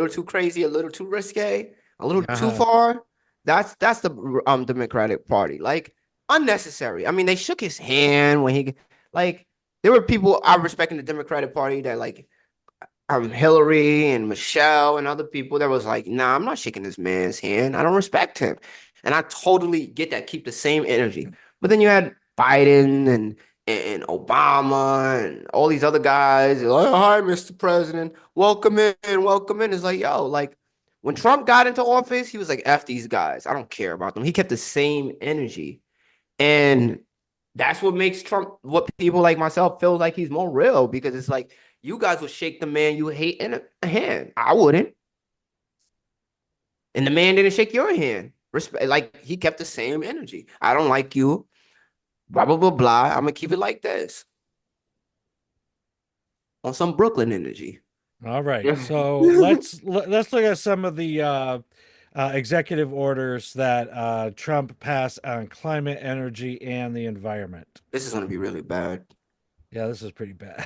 too crazy, a little too risque, a little too Uh-huh. far. That's the Democratic Party. Like unnecessary. I mean, they shook his hand when he like there were people I respect in the Democratic Party that like Hillary and Michelle and other people that was like, nah, I'm not shaking this man's hand. I don't respect him. And I totally get that. Keep the same energy. But then you had Biden and Obama and all these other guys. Like, oh, hi, Mr. President. Welcome in. Welcome in. It's like, yo, like when Trump got into office, he was like, F these guys. I don't care about them. He kept the same energy. And that's what makes Trump, what people like myself feel like he's more real, because it's like you guys would shake the man you hate in a hand. I wouldn't. And the man didn't shake your hand. Respect, like he kept the same energy. I don't like you. Blah blah blah blah. I'm gonna keep it like this on some Brooklyn energy. All right. So let's look at some of the executive orders that Trump passed on climate, energy, and the environment. This is gonna be really bad. Yeah, this is pretty bad.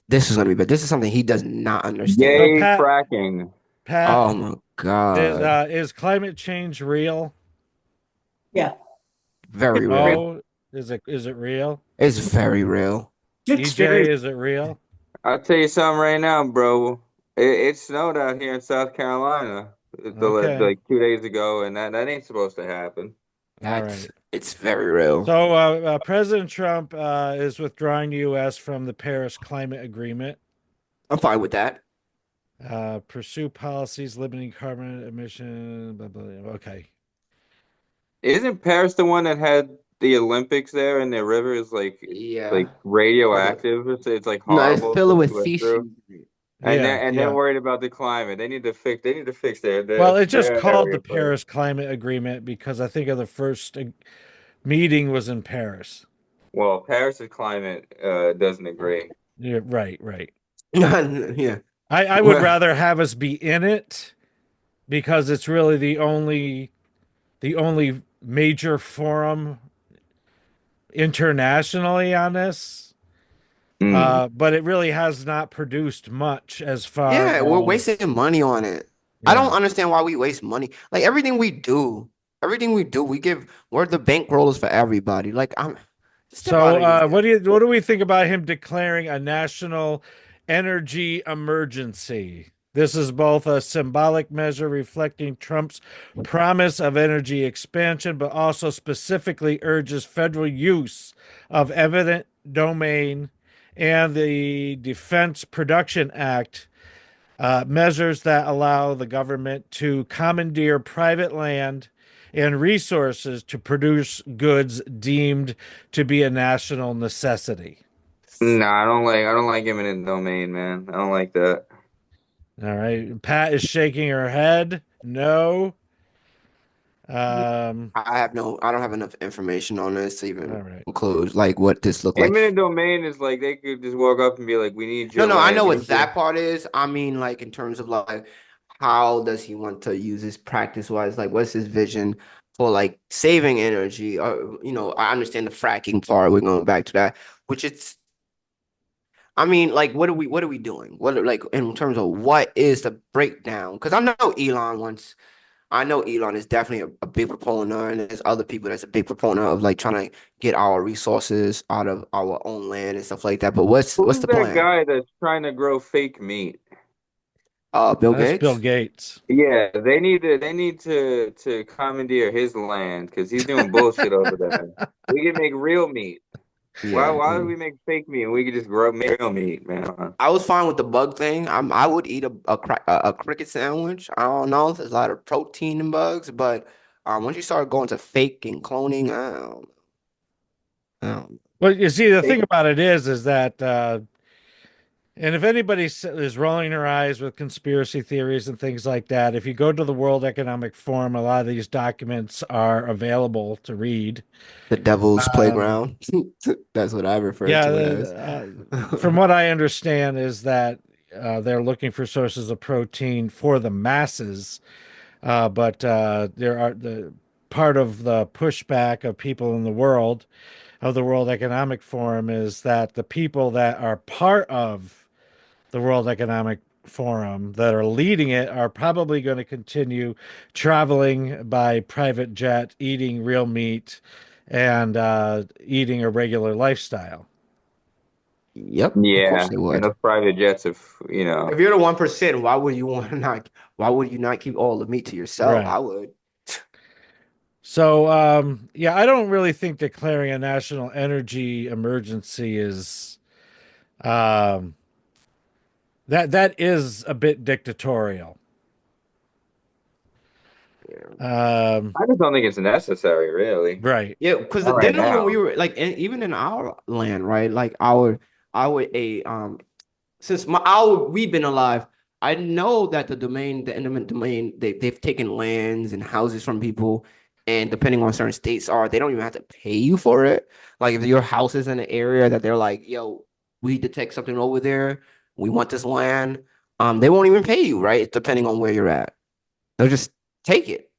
This is gonna be bad. This is something he does not So understand. Yay, fracking. Pat, Oh my God. is climate change real? Yeah. Very real. Oh, is it real? It's very real. It's very EJ, is it real? I'll tell you something right now, bro. It snowed out here in South Carolina Okay. like 2 days ago, and that ain't supposed to happen. All That's right. it's very real. So President Trump is withdrawing U.S. from the Paris Climate Agreement. I'm fine with that. Pursue policies limiting carbon emission. Blah, blah, blah. Okay. Isn't Paris the one that had the Olympics there, and their river is like Yeah. radioactive? It's like No, it's horrible filled to with swim fish. through. Yeah, And they're yeah. worried about the climate. They need to fix Well, it just their called the area first. Paris Climate Agreement because I think of the first meeting was in Paris. Well, Paris's climate doesn't agree. Yeah, right, right. Yeah. I would rather have us be in it because it's really the only major forum internationally on this. Mm. But it really has not produced much as far Yeah, we're as wasting money on it. I don't yeah. understand why we waste money. Like everything we do, we're the bankrollers for everybody. Like I'm step out So of these what do we think about him declaring a national energy emergency? This is both a symbolic measure reflecting Trump's promise of energy expansion, but also specifically urges federal use of eminent domain and the Defense Production Act, measures that allow the government to commandeer private land and resources to produce goods deemed to be a national necessity. No, I don't like eminent domain, man. I don't like that. All right. Pat is shaking her head. No. Um, I don't have enough information on this to all even right. conclude like what this looked like. Eminent domain is like they could just walk up and be like, "We need No, your no, I know land." what that part is. I mean, like in terms of like how does he want to use this practice wise? Like what's his vision for like saving energy? Or I understand the fracking part. We're going back to that, which it's I mean, like what are we doing? What like in terms of what is the breakdown? Because I know Elon is definitely a big proponent, and there's other people that's a big proponent of like trying to get our resources out of our own land and stuff like that. But what's Who's the that plan? guy that's trying to grow fake meat? Bill That's Bill Gates? Gates. Yeah, they need to commandeer his land because he's doing bullshit over there. We can make real meat. Yeah. Why would we make fake meat and we could just grow make real meat, man? I was fine with the bug thing. I would eat a cricket sandwich. I don't know. There's a lot of protein in bugs, but once you start going to fake and cloning, I don't Well, you see, the thing Fake- about it is that and if anybody is rolling their eyes with conspiracy theories and things like that, if you go to the World Economic Forum, a lot of these documents are available to read. the devil's Um, playground. That's what I refer yeah, to it as. from what I understand, is that they're looking for sources of protein for the masses, but there are the part of the pushback of people in the world of the World Economic Forum is that the people that are part of the World Economic Forum that are leading it are probably going to continue traveling by private jet, eating real meat, and eating a regular lifestyle. Yep, of course Yeah, they and would. those private jets have, If you're the 1%, why would you want to not? Why would you not keep all the meat to yourself? I Right. would. So, yeah, I don't really think declaring a national energy emergency is um, that is a bit dictatorial. I just don't think it's necessary, really. Right. Yeah, because Not right then when now. we were like, even in our land, right? Like our since we've been alive, I know that the eminent domain, they've taken lands and houses from people, and depending on certain states they don't even have to pay you for it. Like if your house is in an area that they're like, yo, we detect something over there, we want this land, they won't even pay you, right? Depending on where you're at, they'll just take it.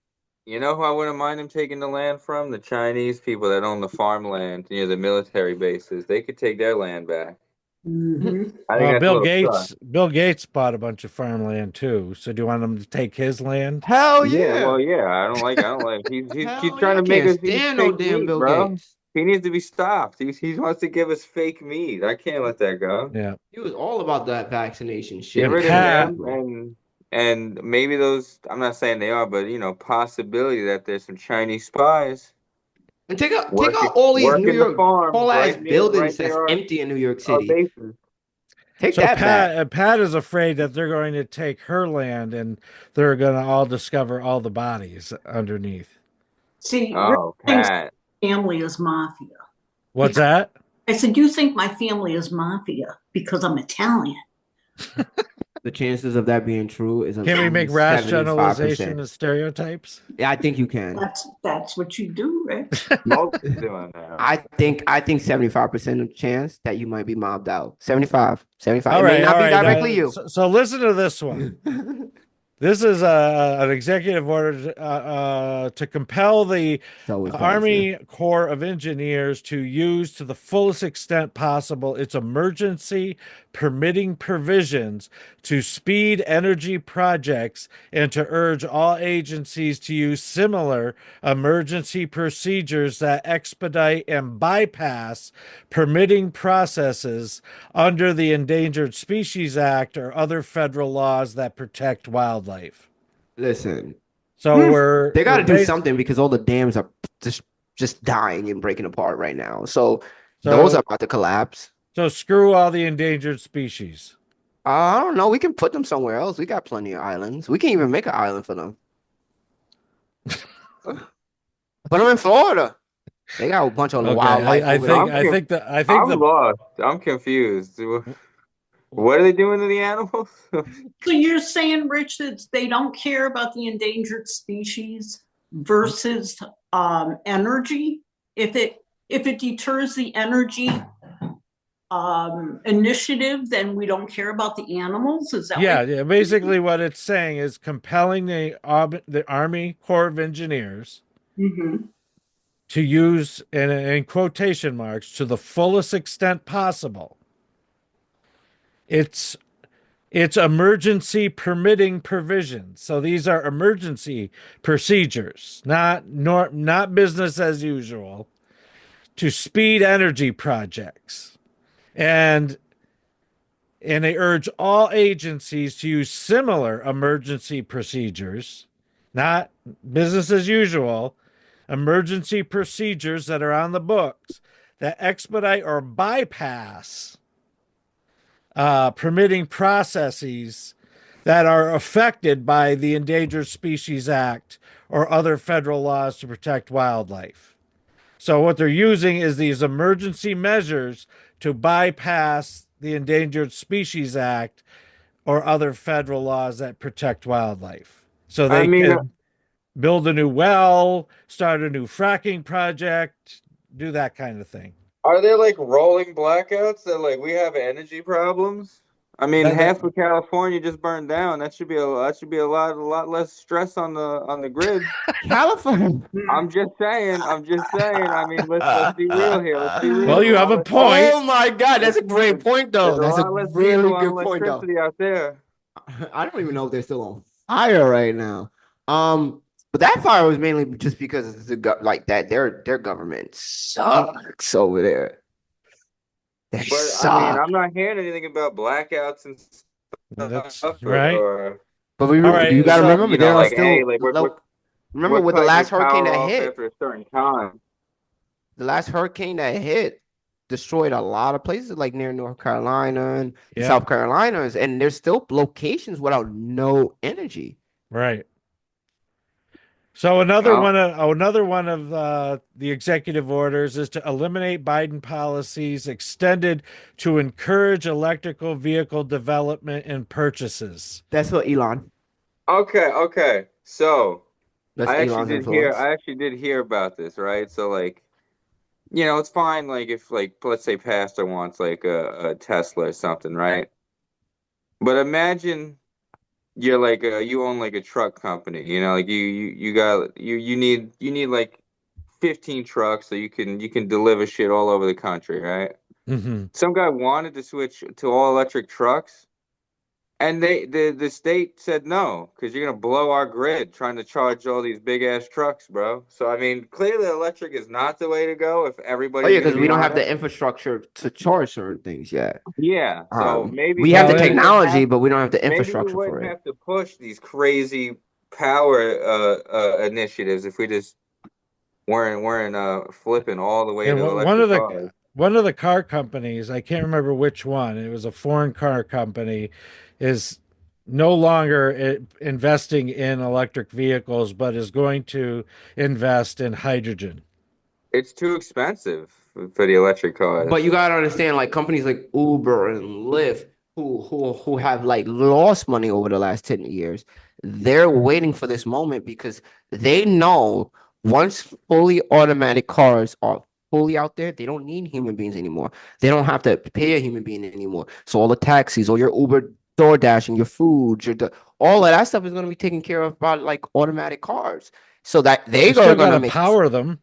You know who I wouldn't mind them taking the land from? The Chinese people that own the farmland near the military bases. They could take their land back. Mhm. I think Well, that's a little sus. Bill Gates bought a bunch of farmland too. So do you want him to take his land? Hell Yeah, yeah. well, yeah. I don't like. He's Hell yeah. trying I to make can't us eat stand no fake damn meat, Bill bro. Gates. He needs to be stopped. He wants to give us fake meat. I can't let that go. Yeah. He was all about that vaccination Get shit. And rid of Pat, him and maybe those. I'm not saying they are, but possibility that there's some Chinese spies And take working out all these New working the York farms tall ass right buildings that's near empty in New York our City. bases. Take so that back. Pat is afraid that they're going to take her land and they're going to all discover all the bodies underneath. See, Rick Oh, thinks Pat. family is mafia. What's that? I said, you think my family is mafia because I'm Italian. The chances of that being true is Can we make rash 75%. generalization and stereotypes? Yeah, I think you can. That's what you do, Rick. Most doing that. I think 75% of chance that you might be mobbed out. 75. All It may right, not all be right. directly you. So listen to this one. This is an executive order to compel the So is Army Corps of Engineers to use to the fullest extent possible its emergency permitting provisions to speed energy projects and to urge all agencies to use similar emergency procedures that expedite and bypass permitting processes under the Endangered Species Act or other federal laws that protect wildlife. Listen, So they got to we're do something because all the dams are just dying and breaking apart right now. So those are about to collapse. So screw all the endangered species. I don't know. We can put them somewhere else. We got plenty of islands. We can even make an island for them. Put them in Florida. They got a bunch of wildlife over there. I'm lost. I'm confused. What are they doing to the animals? So you're saying, Rich, that they don't care about the endangered species versus energy? If it deters the energy initiative, then we don't care about the animals? Is that Yeah. Basically, what it's saying is compelling the Army Corps of Engineers to use, in quotation marks, to the fullest extent possible, it's emergency permitting provisions. So these are emergency procedures, not business as usual, to speed energy projects. And they urge all agencies to use similar emergency procedures, not business as usual, emergency procedures that are on the books that expedite or bypass permitting processes that are affected by the Endangered Species Act or other federal laws to protect wildlife. So what they're using is these emergency measures to bypass the Endangered Species Act or other federal laws that protect wildlife. So they can build a new well, start a new fracking project, do that kind of thing. Are there like rolling blackouts that like we have energy problems? I mean, half of California just burned down. That should be a lot less stress on the grid. California. I'm just saying. I mean, let's be real here. Let's be real. Well, you have a point. Oh my God, that's a great point, though. That's a really good point, though. Electricity out there. I don't even know if they're still on fire right now. But that fire was mainly just because their government sucks over there. But I mean, I'm not hearing anything about blackouts and stuff. That's right. But you got to remember, there are still. Remember with the last hurricane that hit after a certain time. The last hurricane that hit destroyed a lot of places, like near North Carolina and South Carolina, and there's still locations without no energy. Right. So Oh, another one of the executive orders is to eliminate Biden policies extended to encourage electrical vehicle development and purchases. That's what Elon. okay. So That's Elon's influence. I actually did hear about this, right? So like, you know, it's fine, like if like let's say Pastor wants like a Tesla or something, right? But imagine you're like you own like a truck company, you know, like you got you need like 15 trucks so you can deliver shit all over the country, right? Hmm. Some guy wanted to switch to all electric trucks, and the state said no because you're gonna blow our grid trying to charge all these big ass trucks, bro. So I mean, clearly electric is not the way to go if Oh everybody's yeah, gonna because we be don't on have it. the infrastructure to charge certain things yet. Yeah, so We have Well, the maybe we wouldn't have technology, but we don't have the maybe we infrastructure for wouldn't it. have to push these crazy power initiatives if we just weren't flipping all the way and to electric cars. one of the car companies, I can't remember which one, it was a foreign car company, is no longer investing in electric vehicles, but is going to invest in hydrogen. It's too expensive for the electric But you cars. gotta understand, like companies like Uber and Lyft, who have like lost money over the last 10 years, they're waiting for this moment because they know once fully automatic cars are fully out there, they don't need human beings anymore. They don't have to pay a human being anymore. So all the taxis, all your Uber, DoorDash, and your food, all of that stuff is gonna be taken care of by like automatic cars. So that they You are still got gonna to make power them.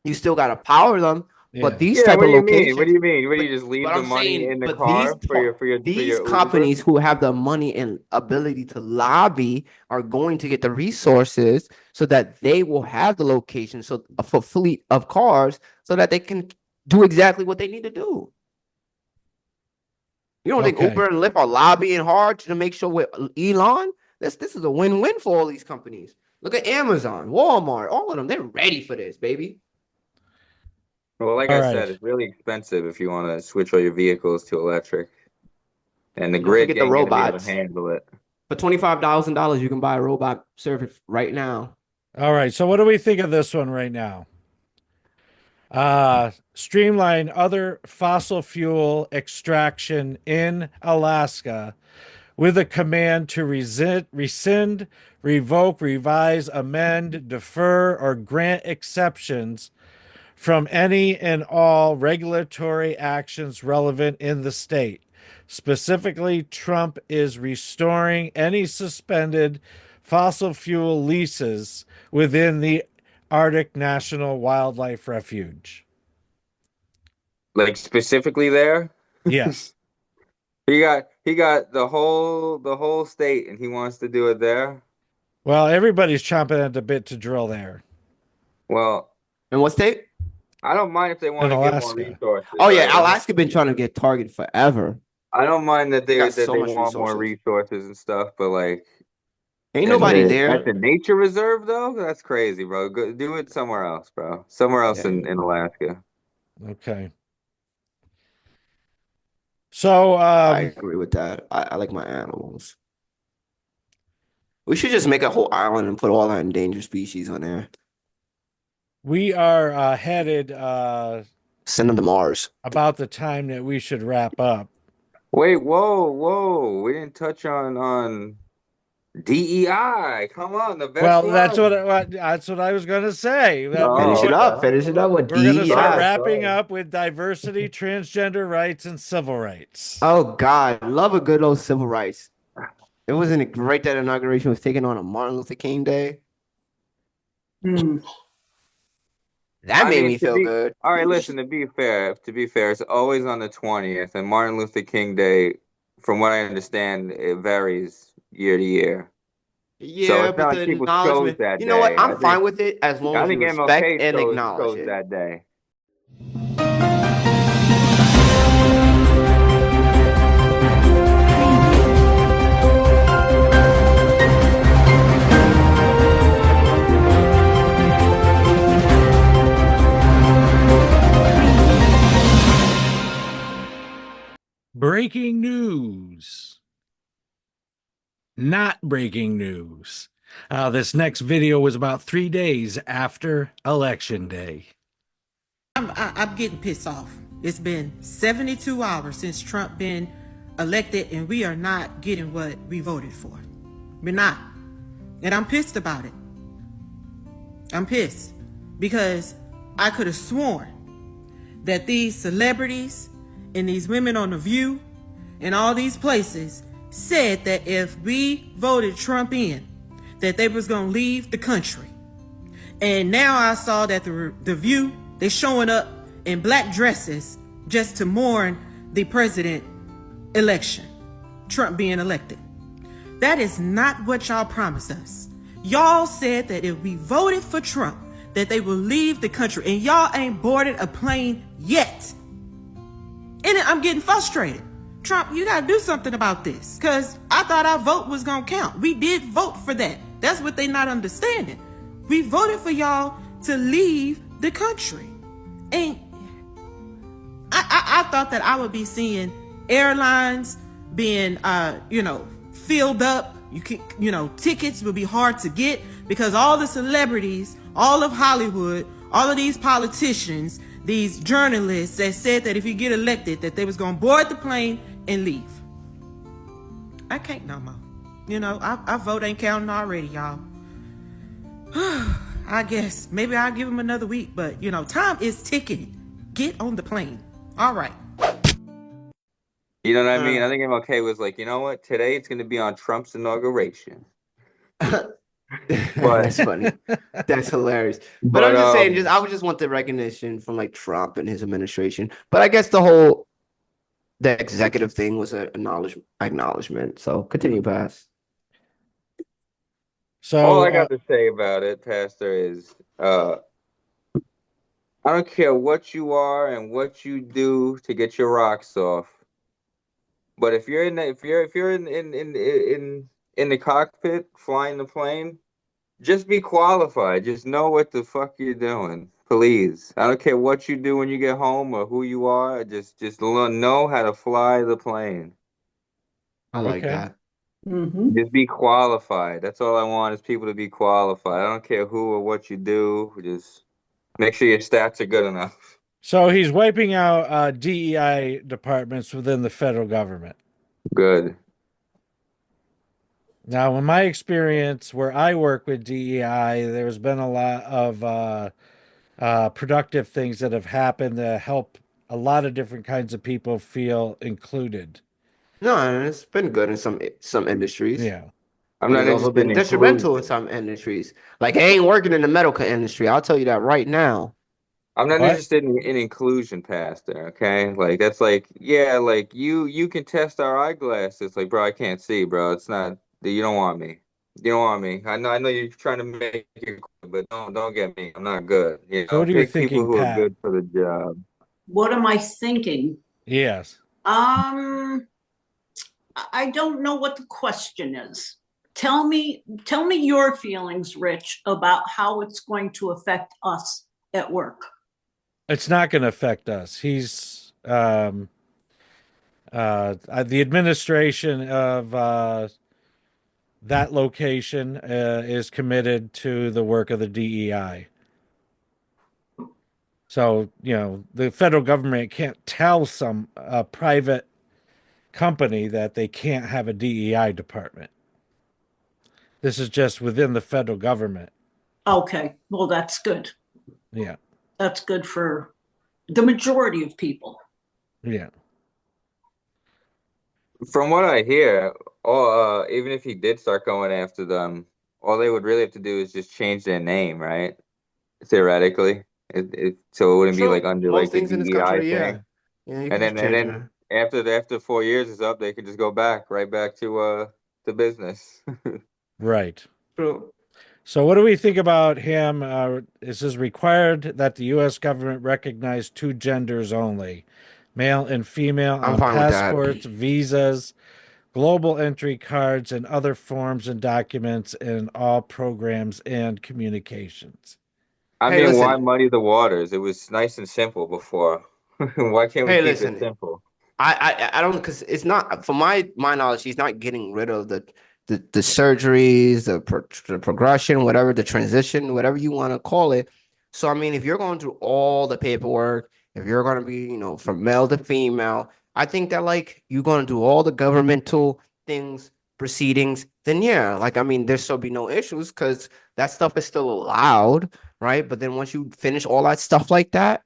you still gotta power them, but Yeah. these Yeah, type what of do you mean? What do locations, you mean? What do but you just but leave the I'm money saying, in the but car for these your Uber? companies who have the money and ability to lobby are going to get the resources so that they will have the location so for fleet of cars so that they can do exactly what they need to do. You don't think Okay. Uber and Lyft are lobbying hard to make sure with Elon? This is a win-win for all these companies. Look at Amazon, Walmart, all of them. They're ready for this, baby. Well, like All I right. said, it's really expensive if you want to switch all your vehicles to electric, and the And don't grid forget the ain't gonna be able to robots. handle it. For $25,000, you can buy a robot service right now. All right. So what do we think of this one right now? Streamline other fossil fuel extraction in Alaska with a command to rescind, revoke, revise, amend, defer, or grant exceptions from any and all regulatory actions relevant in the state. Specifically, Trump is restoring any suspended fossil fuel leases within the Arctic National Wildlife Refuge. Like specifically there, Yes. he got the whole state, and he wants to do it there. Well, everybody's chomping at the bit to drill there Well, And what state? I don't mind if they in want to get more Alaska. resources, Oh right? yeah, Alaska been trying to get targeted forever. I don't mind They got that so they much want more resources. resources and stuff, but like Ain't nobody at the there. nature reserve though, that's crazy, bro. Go do it somewhere else, bro. Somewhere else Yeah, in Alaska. Okay. So, I agree with that. I like my animals. We should just make a whole island and put all our endangered species on there. we are headed Send them to Mars. about the time that we should wrap up. Wait, whoa. We didn't touch on DEI. Come on, the best Well, one. that's what I was going to say. That Finish it Oh, up. okay. Finish it up with we're going to start DEI. wrapping Sorry. up with diversity, transgender rights, and civil rights. Oh God, love a good old civil rights. It wasn't it great that inauguration was taken on a Martin Luther King Day. Hmm. That I made mean, me feel good. all right, listen, to be fair, it's always on the 20th, and Martin Luther King Day, from what I understand, it varies year to year. So Yeah, it's not but like the people chose acknowledgement. that You know what? day. I'm fine with it as long I as you think respect MLK and acknowledge chose it. that day. Breaking news. Not breaking news. This next video was about 3 days after Election Day. I'm getting pissed off. It's been 72 hours since Trump been elected, and we are not getting what we voted for. We're not. And I'm pissed about it. I'm pissed because I could have sworn that these celebrities and these women on The View and all these places said that if we voted Trump in, that they was going to leave the country. And now I saw that the View, they showing up in black dresses just to mourn the president election, Trump being elected. That is not what y'all promised us. Y'all said that if we voted for Trump, that they will leave the country, and y'all ain't boarded a plane yet. And I'm getting frustrated. Trump, you gotta do something about this, because I thought our vote was gonna count. We did vote for that. That's what they not understanding. We voted for y'all to leave the country. And I thought that I would be seeing airlines being, filled up. Tickets would be hard to get because all the celebrities, all of Hollywood, all of these politicians, these journalists that said that if you get elected, that they was going to board the plane and leave. I can't no more. Our vote ain't counting already, y'all. I guess maybe I'll give them another week, but time is ticking. Get on the plane. All right. You know what I mean? I think MLK was like, you know what? Today it's going to be on Trump's inauguration. That's funny. That's hilarious. But I'm just saying, I would just want the recognition from like Trump and his administration. But I guess the executive thing was an acknowledgement. So continue, Pass. So all I got to say about it, Pastor, is I don't care what you are and what you do to get your rocks off. But if you're in the cockpit flying the plane, just be qualified. Just know what the fuck you're doing, please. I don't care what you do when you get home or who you are. Just know how to fly the plane. I like that. Mm-hmm. Just be qualified. That's all I want is people to be qualified. I don't care who or what you do. Just make sure your stats are good enough. So he's wiping out DEI departments within the federal government. Good. Now, in my experience, where I work with DEI, there's been a lot of productive things that have happened to help a lot of different kinds of people feel included. No, and it's been good in some industries. Yeah. I'm not It's also been detrimental in some industries. Like, I ain't working in the medical industry. I'll tell you that right now. I'm not interested in inclusion, Pastor. Okay, like that's like, yeah, like you can test our eyeglasses. Like, bro, I can't see, bro. It's not. You don't want me. You don't want me. I know you're trying to make it, but don't get me. I'm not good. So what are you pick people thinking, who Pat? are good for the job. What am I thinking? Yes. I don't know what the question is. Tell me your feelings, Rich, about how it's going to affect us at work. It's not going to affect us. He's the administration of that location is committed to the work of the DEI. So, the federal government can't tell some private company that they can't have a DEI department. This is just within the federal government. Okay, well, that's good. Yeah. That's good for the majority of people. Yeah. From what I hear, even if he did start going after them, all they would really have to do is just change their name, right? Theoretically, so it wouldn't be like under Most like the things in this DEI country, thing. Yeah, you And can then after 4 years is up, they could just go right back to business. Right. True. So what do we think about him? It says required that the U.S. government recognize two genders only, male and female, I'm on fine with that. passports, visas, global entry cards, and other forms and documents in all programs and communications. I Hey, mean, listen. why muddy the waters? It was nice and simple before. Why can't we Hey, keep listen. it simple? I don't, because it's not, from my knowledge, he's not getting rid of the the surgeries, the progression, whatever, the transition, whatever you want to call it. So I mean, if you're going through all the paperwork, if you're going to be, from male to female, I think that like you're going to do all the governmental things, proceedings, then yeah, like I mean, there still be no issues because that stuff is still allowed, right? But then once you finish all that stuff like that,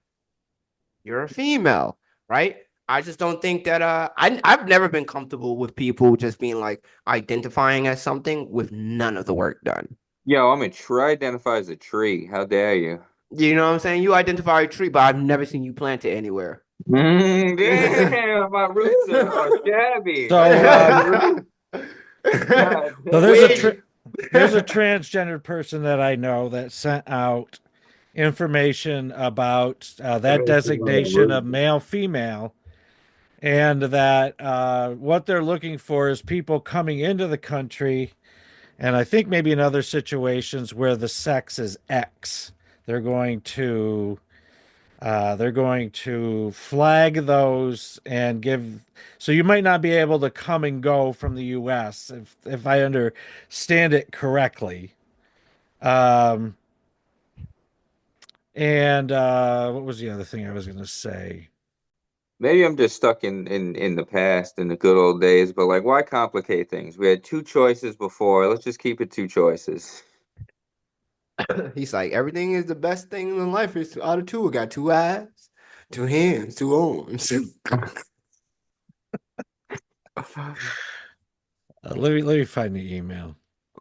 you're a female, right? I just don't think that I've never been comfortable with people just being like identifying as something with none of the work done. Yo, I'm a tree. Identify as a tree. How dare you? You know what I'm saying? You identify a tree, but I've never seen you plant it anywhere. Damn, my roots are shabby. So, God So there's damn. there's a transgendered person that I know that sent out information about that designation of male female, and that what they're looking for is people coming into the country, and I think maybe in other situations where the sex is X, they're going to flag those and give. So you might not be able to come and go from the U.S. if I understand it correctly. Um, and what was the other thing I was going to say? Maybe I'm just stuck in the past, in the good old days, but like, why complicate things? We had two choices before. Let's just keep it two choices. He's like, everything is the best thing in life. Is out of two. We got two eyes, two hands, two arms. Let me find the email.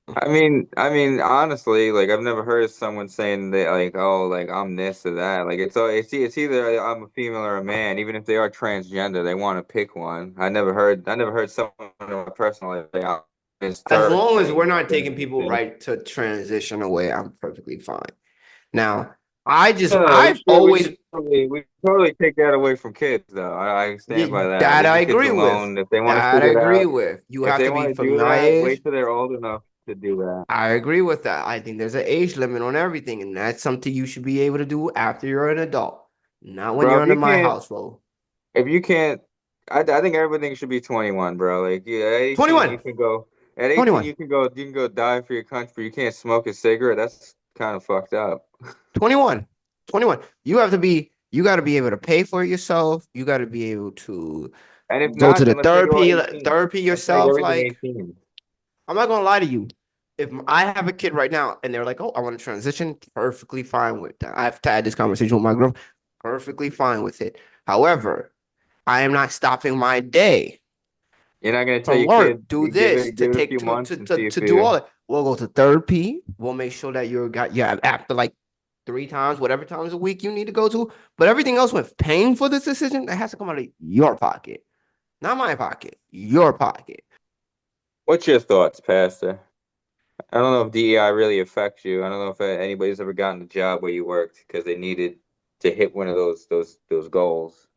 Honestly, like I've never heard someone saying that, like, oh, like I'm this or that. Like it's either I'm a female or a man. Even if they are transgender, they want to pick one. I never heard someone in my personal life say, "I'm this As third long as thing." we're not taking people right to transition away, I'm perfectly fine. Now, I've always We totally take that away from kids, though. I stand by that. that Leave I the kids agree with. alone. If they want to That I figure it agree out, with. You if have they to be want to from do my that, age. wait till they're old enough to do that. I agree with that. I think there's an age limit on everything, and that's something you should be able to do after you're an adult, not when Bro, you're if under you my can't, household. if you can't, I think everything should be 21, bro. Like, yeah, at 18 you 21, can go. At 18 21, you can go die for your country, but you can't smoke a cigarette. That's kind of fucked up. 21, 21. You got to be able to pay for it yourself. You got to be able to And if go to not, the then let's make it all 18. therapy Let's make yourself. everything Like, 18. I'm not gonna lie to you. If I have a kid right now and they're like, "Oh, I want to transition," perfectly fine with that. I've had this conversation with my girl. Perfectly fine with it. However, I am not stopping my day You're not gonna tell from your work. kid, Do give this to it a take few months and see if to do you. all it. We'll go to therapy. We'll make sure that after like 3 times, whatever times a week you need to go to. But everything else with paying for this decision, that has to come out of your pocket, not my pocket. Your pocket. What's your thoughts, Pastor? I don't know if DEI really affects you. I don't know if anybody's ever gotten a job where you worked because they needed to hit one of those goals.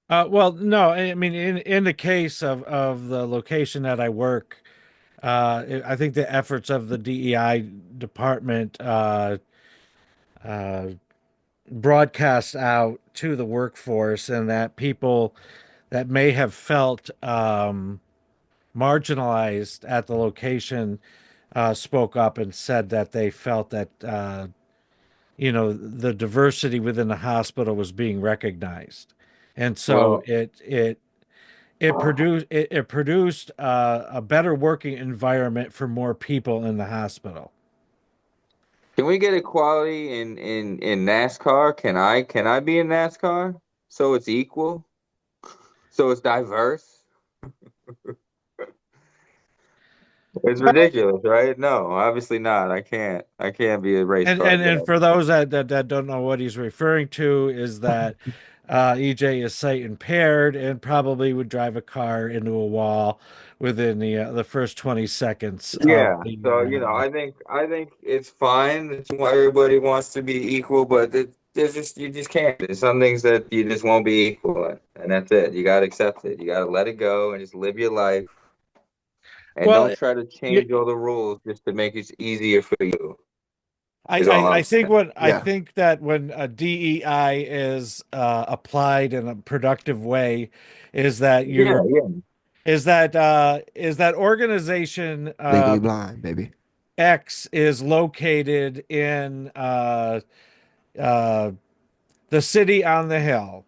Well, no, I mean, in the case of the location that I work, I think the efforts of the DEI department uh, broadcast out to the workforce, and that people that may have felt marginalized at the location spoke up and said that they felt that the diversity within the hospital was being recognized, and so Well, it produced a better working environment for more people in the hospital. can we get equality in NASCAR? Can I be in NASCAR so it's equal, so it's diverse? It's ridiculous, right? No, obviously not. I can't. I can't be a race car And driver. for those that don't know what he's referring to is that EJ is sight impaired and probably would drive a car into a wall within the first 20 seconds of Yeah. the So, I think it's fine that everybody wants to be equal, but there's just you just can't. There's some things that you just won't be equal in, and that's it. You gotta accept it. You gotta let it go and just live your life, and don't well try to you, change all the rules just to make it easier for you. I, Is all I I'm I think saying. what I Yeah. think that when a DEI is applied in a productive way is that Yeah, yeah. is that organization Legally blind, baby. X is located in uh, the city on the hill.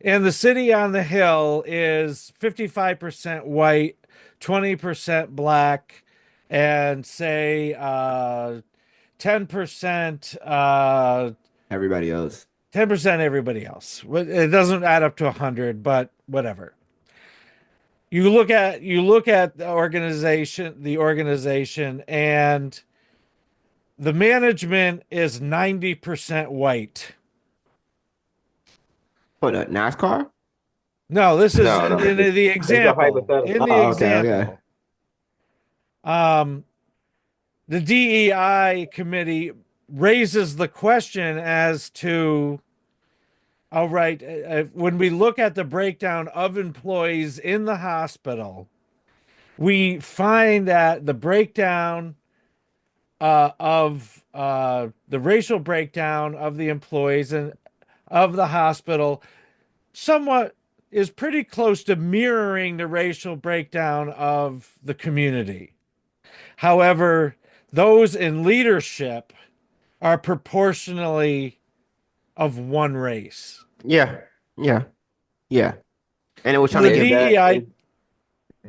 And the city on the hill is 55% white, 20% black, and say 10% Everybody else. 10% everybody else. It doesn't add up to 100, but whatever. You look at the organization, and the management is 90% white. What, NASCAR? No, this is No, in no. the It's a example. In hypothetical. the Oh, okay, okay. example, um, the DEI committee raises the question as to, all right, when we look at the breakdown of employees in the hospital, we find that the breakdown of the racial breakdown of the employees and of the hospital somewhat is pretty close to mirroring the racial breakdown of the community. However, those in leadership are proportionally of one race. Yeah, yeah, yeah. And it was So trying to the Is give. that DEI, is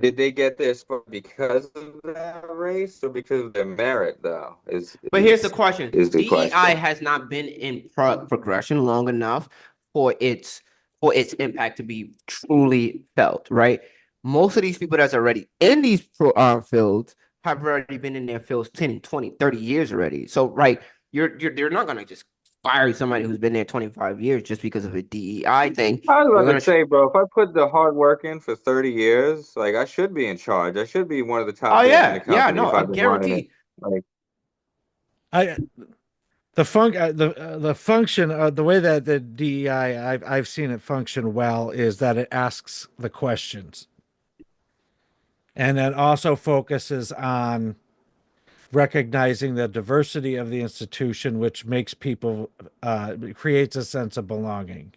Did they get their spot because of that race or because of their merit, though? But here's the question: Is the DEI question. has not been in progression long enough for its impact to be truly felt, right? Most of these people that's already in these fields have already been in their fields 10, 20, 30 years already. So, right, you're not gonna just fire somebody who's been there 25 years just because of a DEI thing. I was You're about gonna to say, bro, if I put the hard work in for 30 years, like I should be in charge. I should be one of the Oh top dogs in the yeah, yeah, company no, if I I've been running it. guarantee. Like, I the function the way that the DEI I've seen it function well is that it asks the questions, and then also focuses on recognizing the diversity of the institution, which makes people creates a sense of belonging.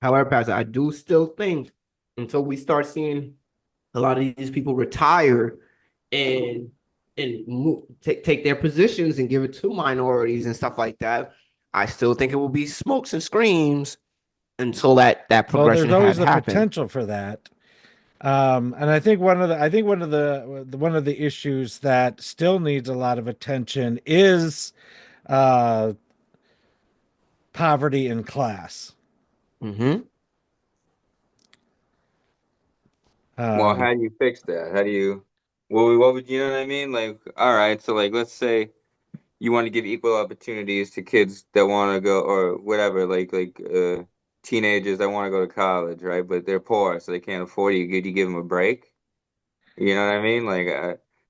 However, Pastor, I do still think until we start seeing a lot of these people retire and take their positions and give it to minorities and stuff like that, I still think it will be smokes and screams until that Well, progression there's always had the happened. potential for that. And I think one of the issues that still needs a lot of attention is uh, poverty and class. Mm-hmm. well, Um, how do you fix that? How do you, what would you know what I mean? Like, all right, so like, let's say you want to give equal opportunities to kids that want to go or whatever, like teenagers that want to go to college, right? But they're poor, so they can't afford you. Could you give them a break? You know what I mean? Like,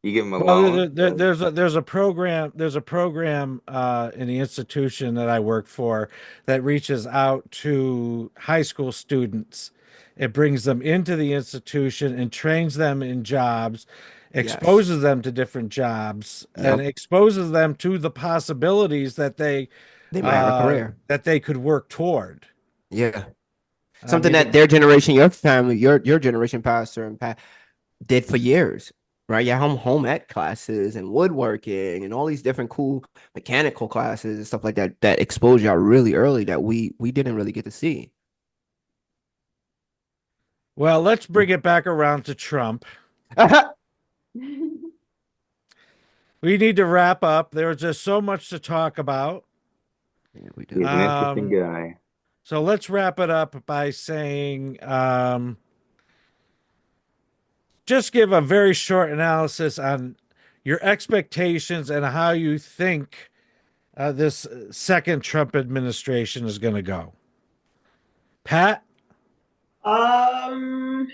you give them a well, loan. there's a program in the institution that I work for that reaches out to high school students. It brings them into the institution and trains them in jobs, Yes. exposes them to different jobs, and Yep. exposes them to the possibilities They might have a career. that they could work toward. Yeah. I Something that mean, their generation, your family, your generation, Pastor and Pat, did for years, right? Yeah, home ec classes and woodworking and all these different cool mechanical classes and stuff like that that exposed y'all really early that we didn't really get to see. well, let's bring it back around to Trump. We need to wrap up. There's just so much to talk about. Yeah, we He's do. an interesting Um, guy. so let's wrap it up by saying, just give a very short analysis on your expectations and how you think this second Trump administration is going to go. Pat? Um,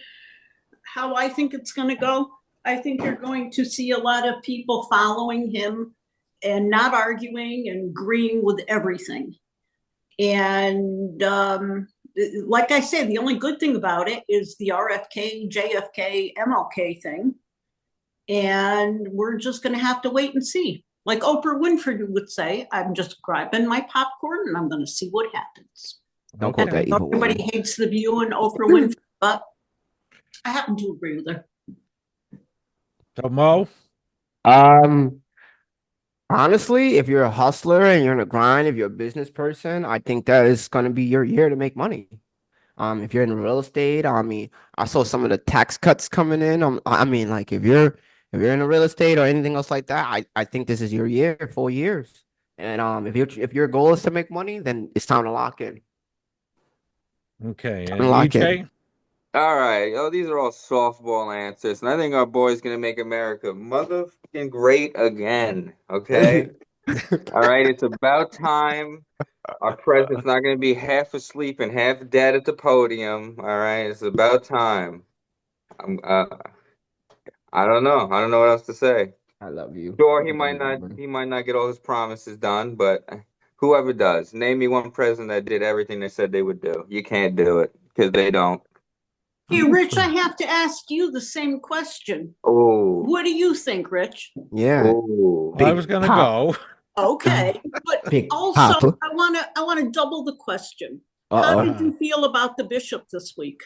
how I think it's going to go, I think you're going to see a lot of people following him and not arguing and agreeing with everything. And like I said, the only good thing about it is the RFK, JFK, MLK thing. And we're just going to have to wait and see. Like Oprah Winfrey would say, I'm just grabbing my popcorn and I'm going to see what happens. Don't quote that evil Everybody woman. hates The View and Oprah Winfrey, but I happen to agree with her. So Mo, Um, Honestly, if you're a hustler and you're in a grind, if you're a business person, I think that is going to be your year to make money. If you're in real estate, I mean, I saw some of the tax cuts coming in. I mean, like if you're in a real estate or anything else like that, I think this is your year, 4 years. And if your goal is to make money, then it's time to lock in. okay, Time to and lock in. EJ. All right. Oh, these are all softball answers, and I think our boy's gonna make America motherfucking great again. Okay. All right. It's about time. Our president's not gonna be half asleep and half dead at the podium. All right. It's about time. I'm, I don't know. I don't know what else to say. I love you. Sure, I love you, man. he might not get all his promises done, but whoever does, name me one president that did everything they said they would do. You can't do it because they don't. Hey, Rich, I have to ask you the same question. Oh, What do you think, Rich? Yeah. oh. I was gonna go. Okay, but Big also Papa. I want to double the question. How Uh-oh. did you feel about the bishop this week?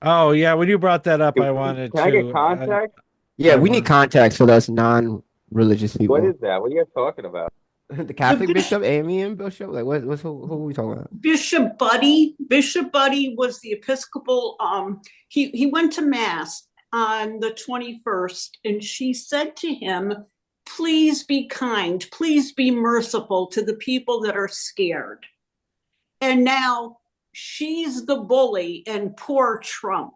Oh yeah, when you brought that up, I Can wanted I get to. contact? Yeah, I we need want. context for those non-religious What people. is that? What are you guys talking about? The Catholic The bishop, Amy and bishop. Like, who are we talking about? Bishop Buddy was the Episcopal. He went to mass on the 21st, and she said to him, "Please be kind, please be merciful to the people that are scared." And now she's the bully, and poor Trump.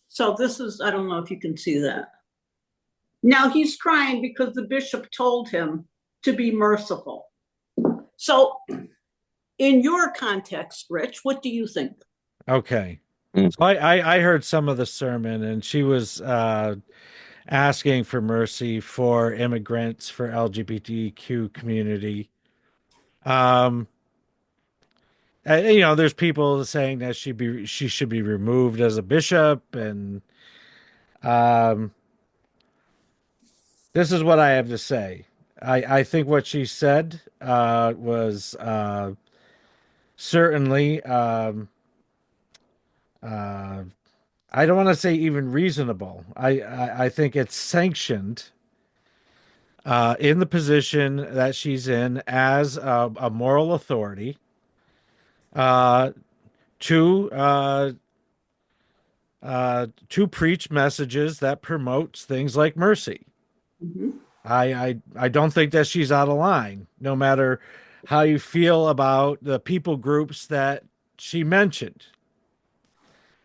So this is, I don't know if you can see that. Now he's crying because the bishop told him to be merciful. So in your context, Rich, what do you think? Okay. Mm. So I heard some of the sermon, and she was asking for mercy for immigrants, for LGBTQ community. Um, there's people saying that she should be removed as a bishop, and um, this is what I have to say. I think what she said was certainly uh, I don't want to say even reasonable. I think it's sanctioned in the position that she's in as a moral authority uh, to to preach messages that promotes things like mercy. Mm-hmm. I don't think that she's out of line, no matter how you feel about the people groups that she mentioned.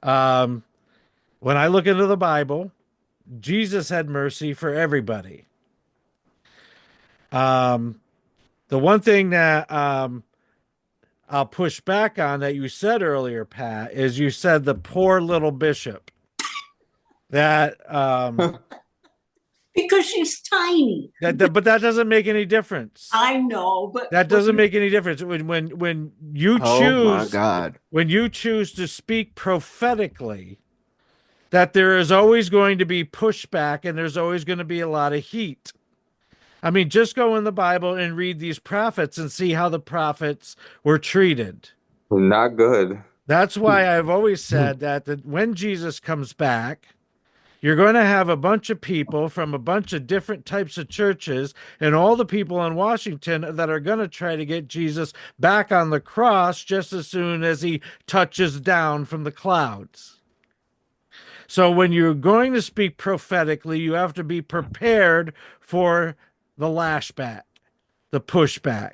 Um, when I look into the Bible, Jesus had mercy for everybody. The one thing that I'll push back on that you said earlier, Pat, is you said the poor little bishop. That Because she's tiny. but that doesn't make any difference. I know, but That doesn't make any difference when you Oh my choose God. when you choose to speak prophetically. That there is always going to be pushback and there's always going to be a lot of heat. I mean, just go in the Bible and read these prophets and see how the prophets were treated. Not good. That's why I've always said that when Jesus comes back, you're going to have a bunch of people from a bunch of different types of churches and all the people in Washington that are going to try to get Jesus back on the cross just as soon as he touches down from the clouds. So when you're going to speak prophetically, you have to be prepared for the lashback, the pushback.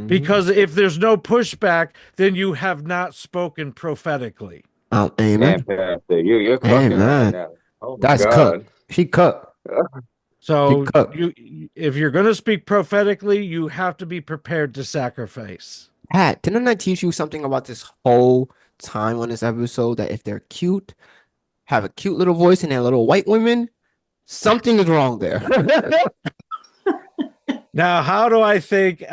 Because if there's no pushback, then you have not spoken prophetically. Oh, amen. Fantastic. You're cooking right Amen. now. Oh my That's God. cooked. She cooked. So She cooked. if you're going to speak prophetically, you have to be prepared to sacrifice. Pat, didn't I teach you something about this whole time on this episode that if they're cute, have a cute little voice and they're little white women, something is wrong there. Now, how do I think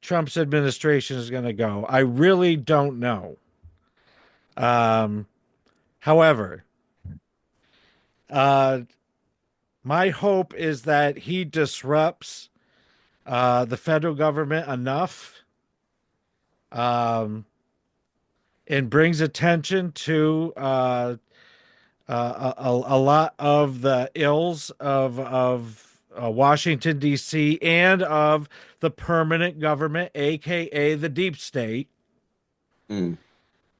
Trump's administration is going to go? I really don't know. However, my hope is that he disrupts the federal government enough and brings attention to a lot of the ills of Washington, D.C., and of the permanent government, aka the deep state,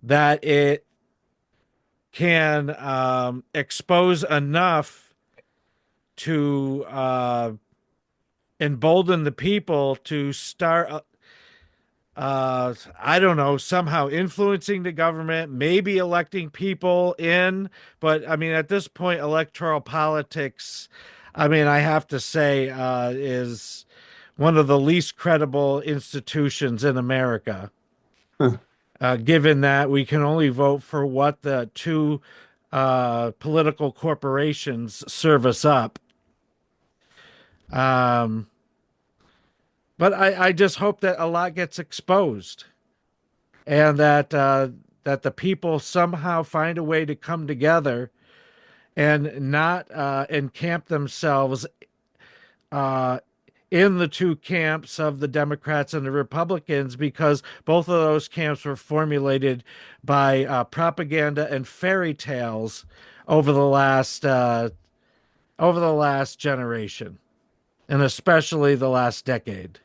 that it can expose enough to embolden the people to start I don't know, somehow influencing the government, maybe electing people in. But I mean, at this point, electoral politics, I mean, I have to say, is one of the least credible institutions in America, given that we can only vote for what the two political corporations serve us up. But I just hope that a lot gets exposed, and that that the people somehow find a way to come together and not encamp themselves in the two camps of the Democrats and the Republicans, because both of those camps were formulated by propaganda and fairy tales over the last generation, and especially the last decade.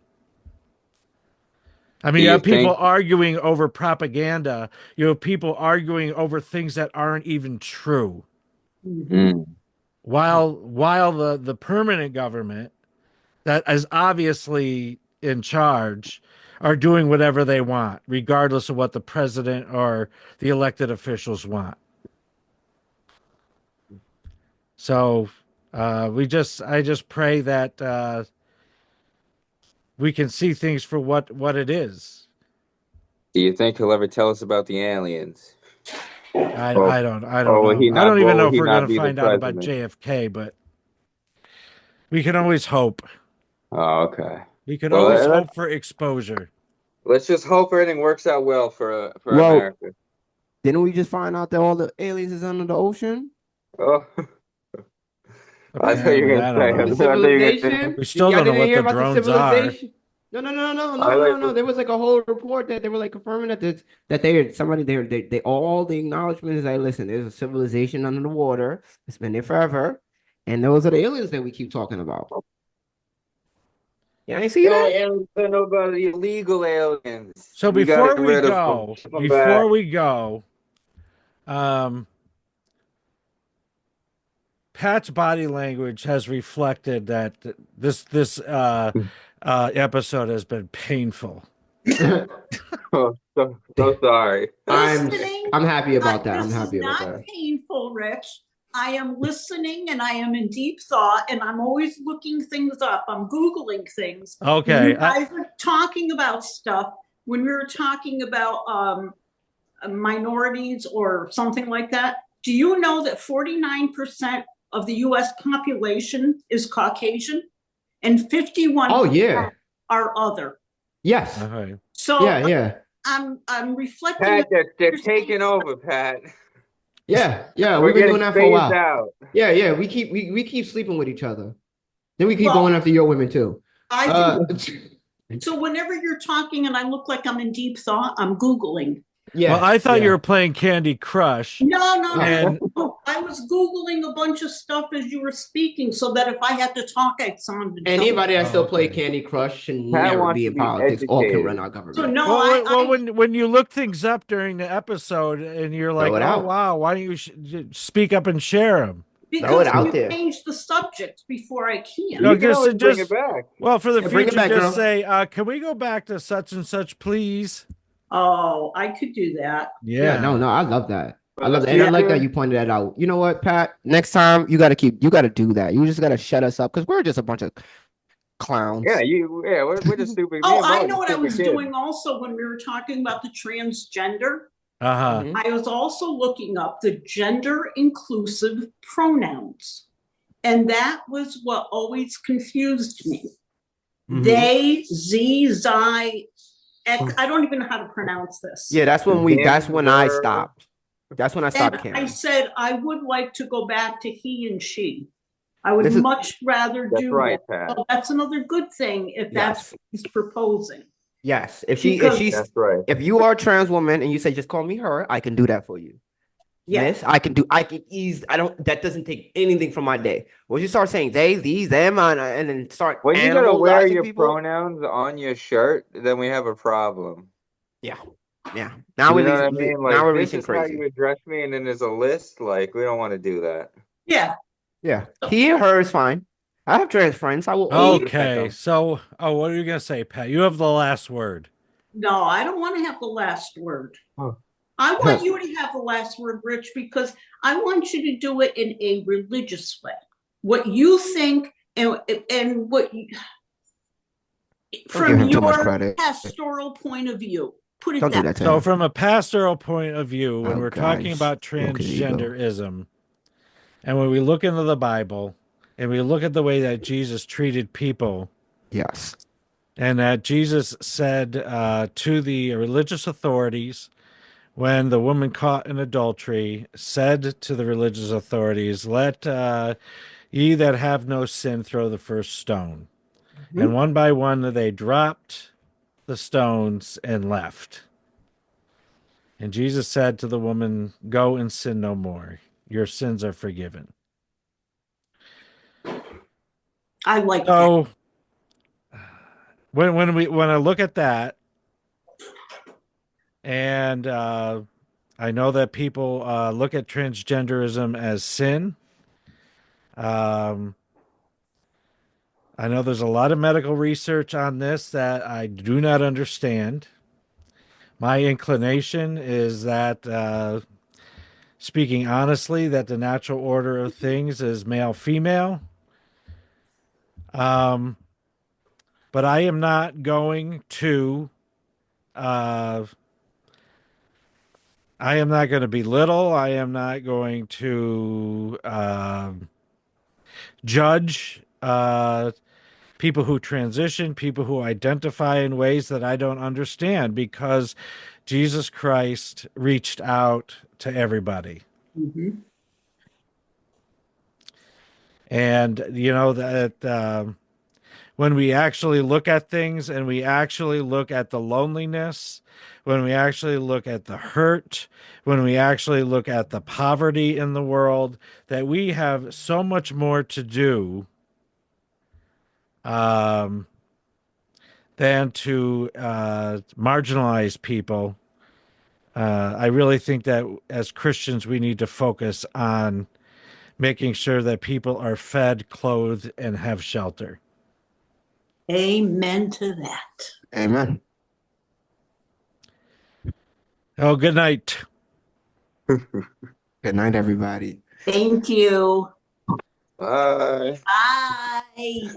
I mean, Do you you have people think? arguing over propaganda. You have people arguing over things that aren't even true. While the permanent government that is obviously in charge are doing whatever they want, regardless of what the president or the elected officials want. So I just pray that we can see things for what it is. Do you think he'll ever tell us about the aliens? I don't Or will know. he I don't not? even Or know will if he we're going not to be the find out about president? JFK, but we can always hope. Oh, okay. We can Well, always hope for exposure. let's just hope everything works out well for Well, America. didn't we just find out that all the aliens is under the ocean? Oh, I thought you Apparently, were I gonna don't say. The know. I thought you were gonna say. civilization? We still Y'all don't know didn't what hear the about the drones are. civilization? No. I like. There was like a whole report that they were like confirming that they somebody they all the acknowledgement is like, listen, there's a civilization under the water. It's been there forever, and those are the aliens that we keep talking about. Yeah, ain't see Yo, that? aliens, don't know about the illegal aliens. So We got to before get we rid of them. go, Keep them back. Pat's body language has reflected that this episode has been painful. Oh, so sorry. I'm Listening, I'm happy about that. I'm this is happy about not that. painful, Rich. I am listening and I am in deep thought and I'm always looking things up. I'm Googling things. Okay. When you guys were talking about stuff, when we were talking about minorities or something like that, do you know that 49% of the US population is Caucasian and 51% Oh yeah. are other? Yes. Okay. So Yeah. I'm reflecting. Pat, they're taking over, Pat. Yeah. We're We've been doing getting that for a while. phased out. Yeah. We keep sleeping with each other. Then we keep Well, going after your women too. I think, so whenever you're talking and I look like I'm in deep thought, I'm Googling. Yeah. Well, I thought you were playing Candy Crush. No. And I was Googling a bunch of stuff as you were speaking so that if I had to talk, I sounded. Anybody that still okay. play Candy Crush and Pat never wants be to in be politics or can educated. run our government. So no, when you look things up during the episode and you're like, Throw it oh out. wow, why don't you speak up and share them? Throw it because out you there. change the subject before I can. No, You can always bring it just back. well, for the Yeah, bring it future, back, just girl. say, can we go back to such and such, please? Oh, I could do that. Yeah, no, I love that. I love that. And I Yeah. like that you pointed that out. You know what, Pat? Next time you gotta do that. You just gotta shut us up because we're just a bunch of clowns. Yeah, we're just stupid. Oh, Me and I Bob know are what I stupid was kids. doing also when we were talking about the transgender. Uh-huh. Mhm. I was also looking up the gender inclusive pronouns. And that was what always confused me. Mhm. They, Z, Zi, X, I don't even know how to pronounce this. Yeah, that's when I stopped. That's when I stopped And caring. I said I would like to go back to he and she. I would much rather That's do right, that. Pat. So that's another good thing if that's Yes. what he's proposing. Yes. If Because- That's right. if you are a trans woman and you say just call me her, I can do that for you. Yeah. Miss, I can ease. That doesn't take anything from my day. Once you start saying they, these, them, and then start When you gotta wear animalizing your people. pronouns on your shirt, then we have a problem. Yeah. Now You we're know what I mean? Like, now we're this reaching is how crazy. you address me, and then there's a list. Like, we don't want to do that. Yeah. Yeah. He and her is fine. I have trans friends. I will always respect Okay, them. so what are you gonna say, Pat? You have the last word. No, I don't want to have the last word. Oh. I want you to have the last word, Rich, because I want you to do it in a religious way. What you think and what you, Don't give from him too much your credit. pastoral point of view. Put it Don't do that that to So, him. from a pastoral point of view, when Oh, we're God, talking he's about stroke his ego. transgenderism, and when we look into the Bible and we look at the way that Jesus treated people, Yes. and that Jesus said to the religious authorities, when the woman caught in adultery, said to the religious authorities, let ye that have no sin throw the first stone. And one by one they dropped the stones and left. And Jesus said to the woman, go and sin no more. Your sins are forgiven. I like that. So when I look at that, and I know that people look at transgenderism as sin. I know there's a lot of medical research on this that I do not understand. My inclination is that, speaking honestly, that the natural order of things is male female. But I am not going to. I am not going to belittle. I am not going to judge people who transition, people who identify in ways that I don't understand, because Jesus Christ reached out to everybody. Mhm. And, you know, that when we actually look at things and we actually look at the loneliness, when we actually look at the hurt, when we actually look at the poverty in the world, that we have so much more to do than to marginalize people. I really think that as Christians, we need to focus on making sure that people are fed, clothed, and have shelter. Amen to that. Amen. Oh, good night. Good night, everybody. Thank you. Bye. Bye.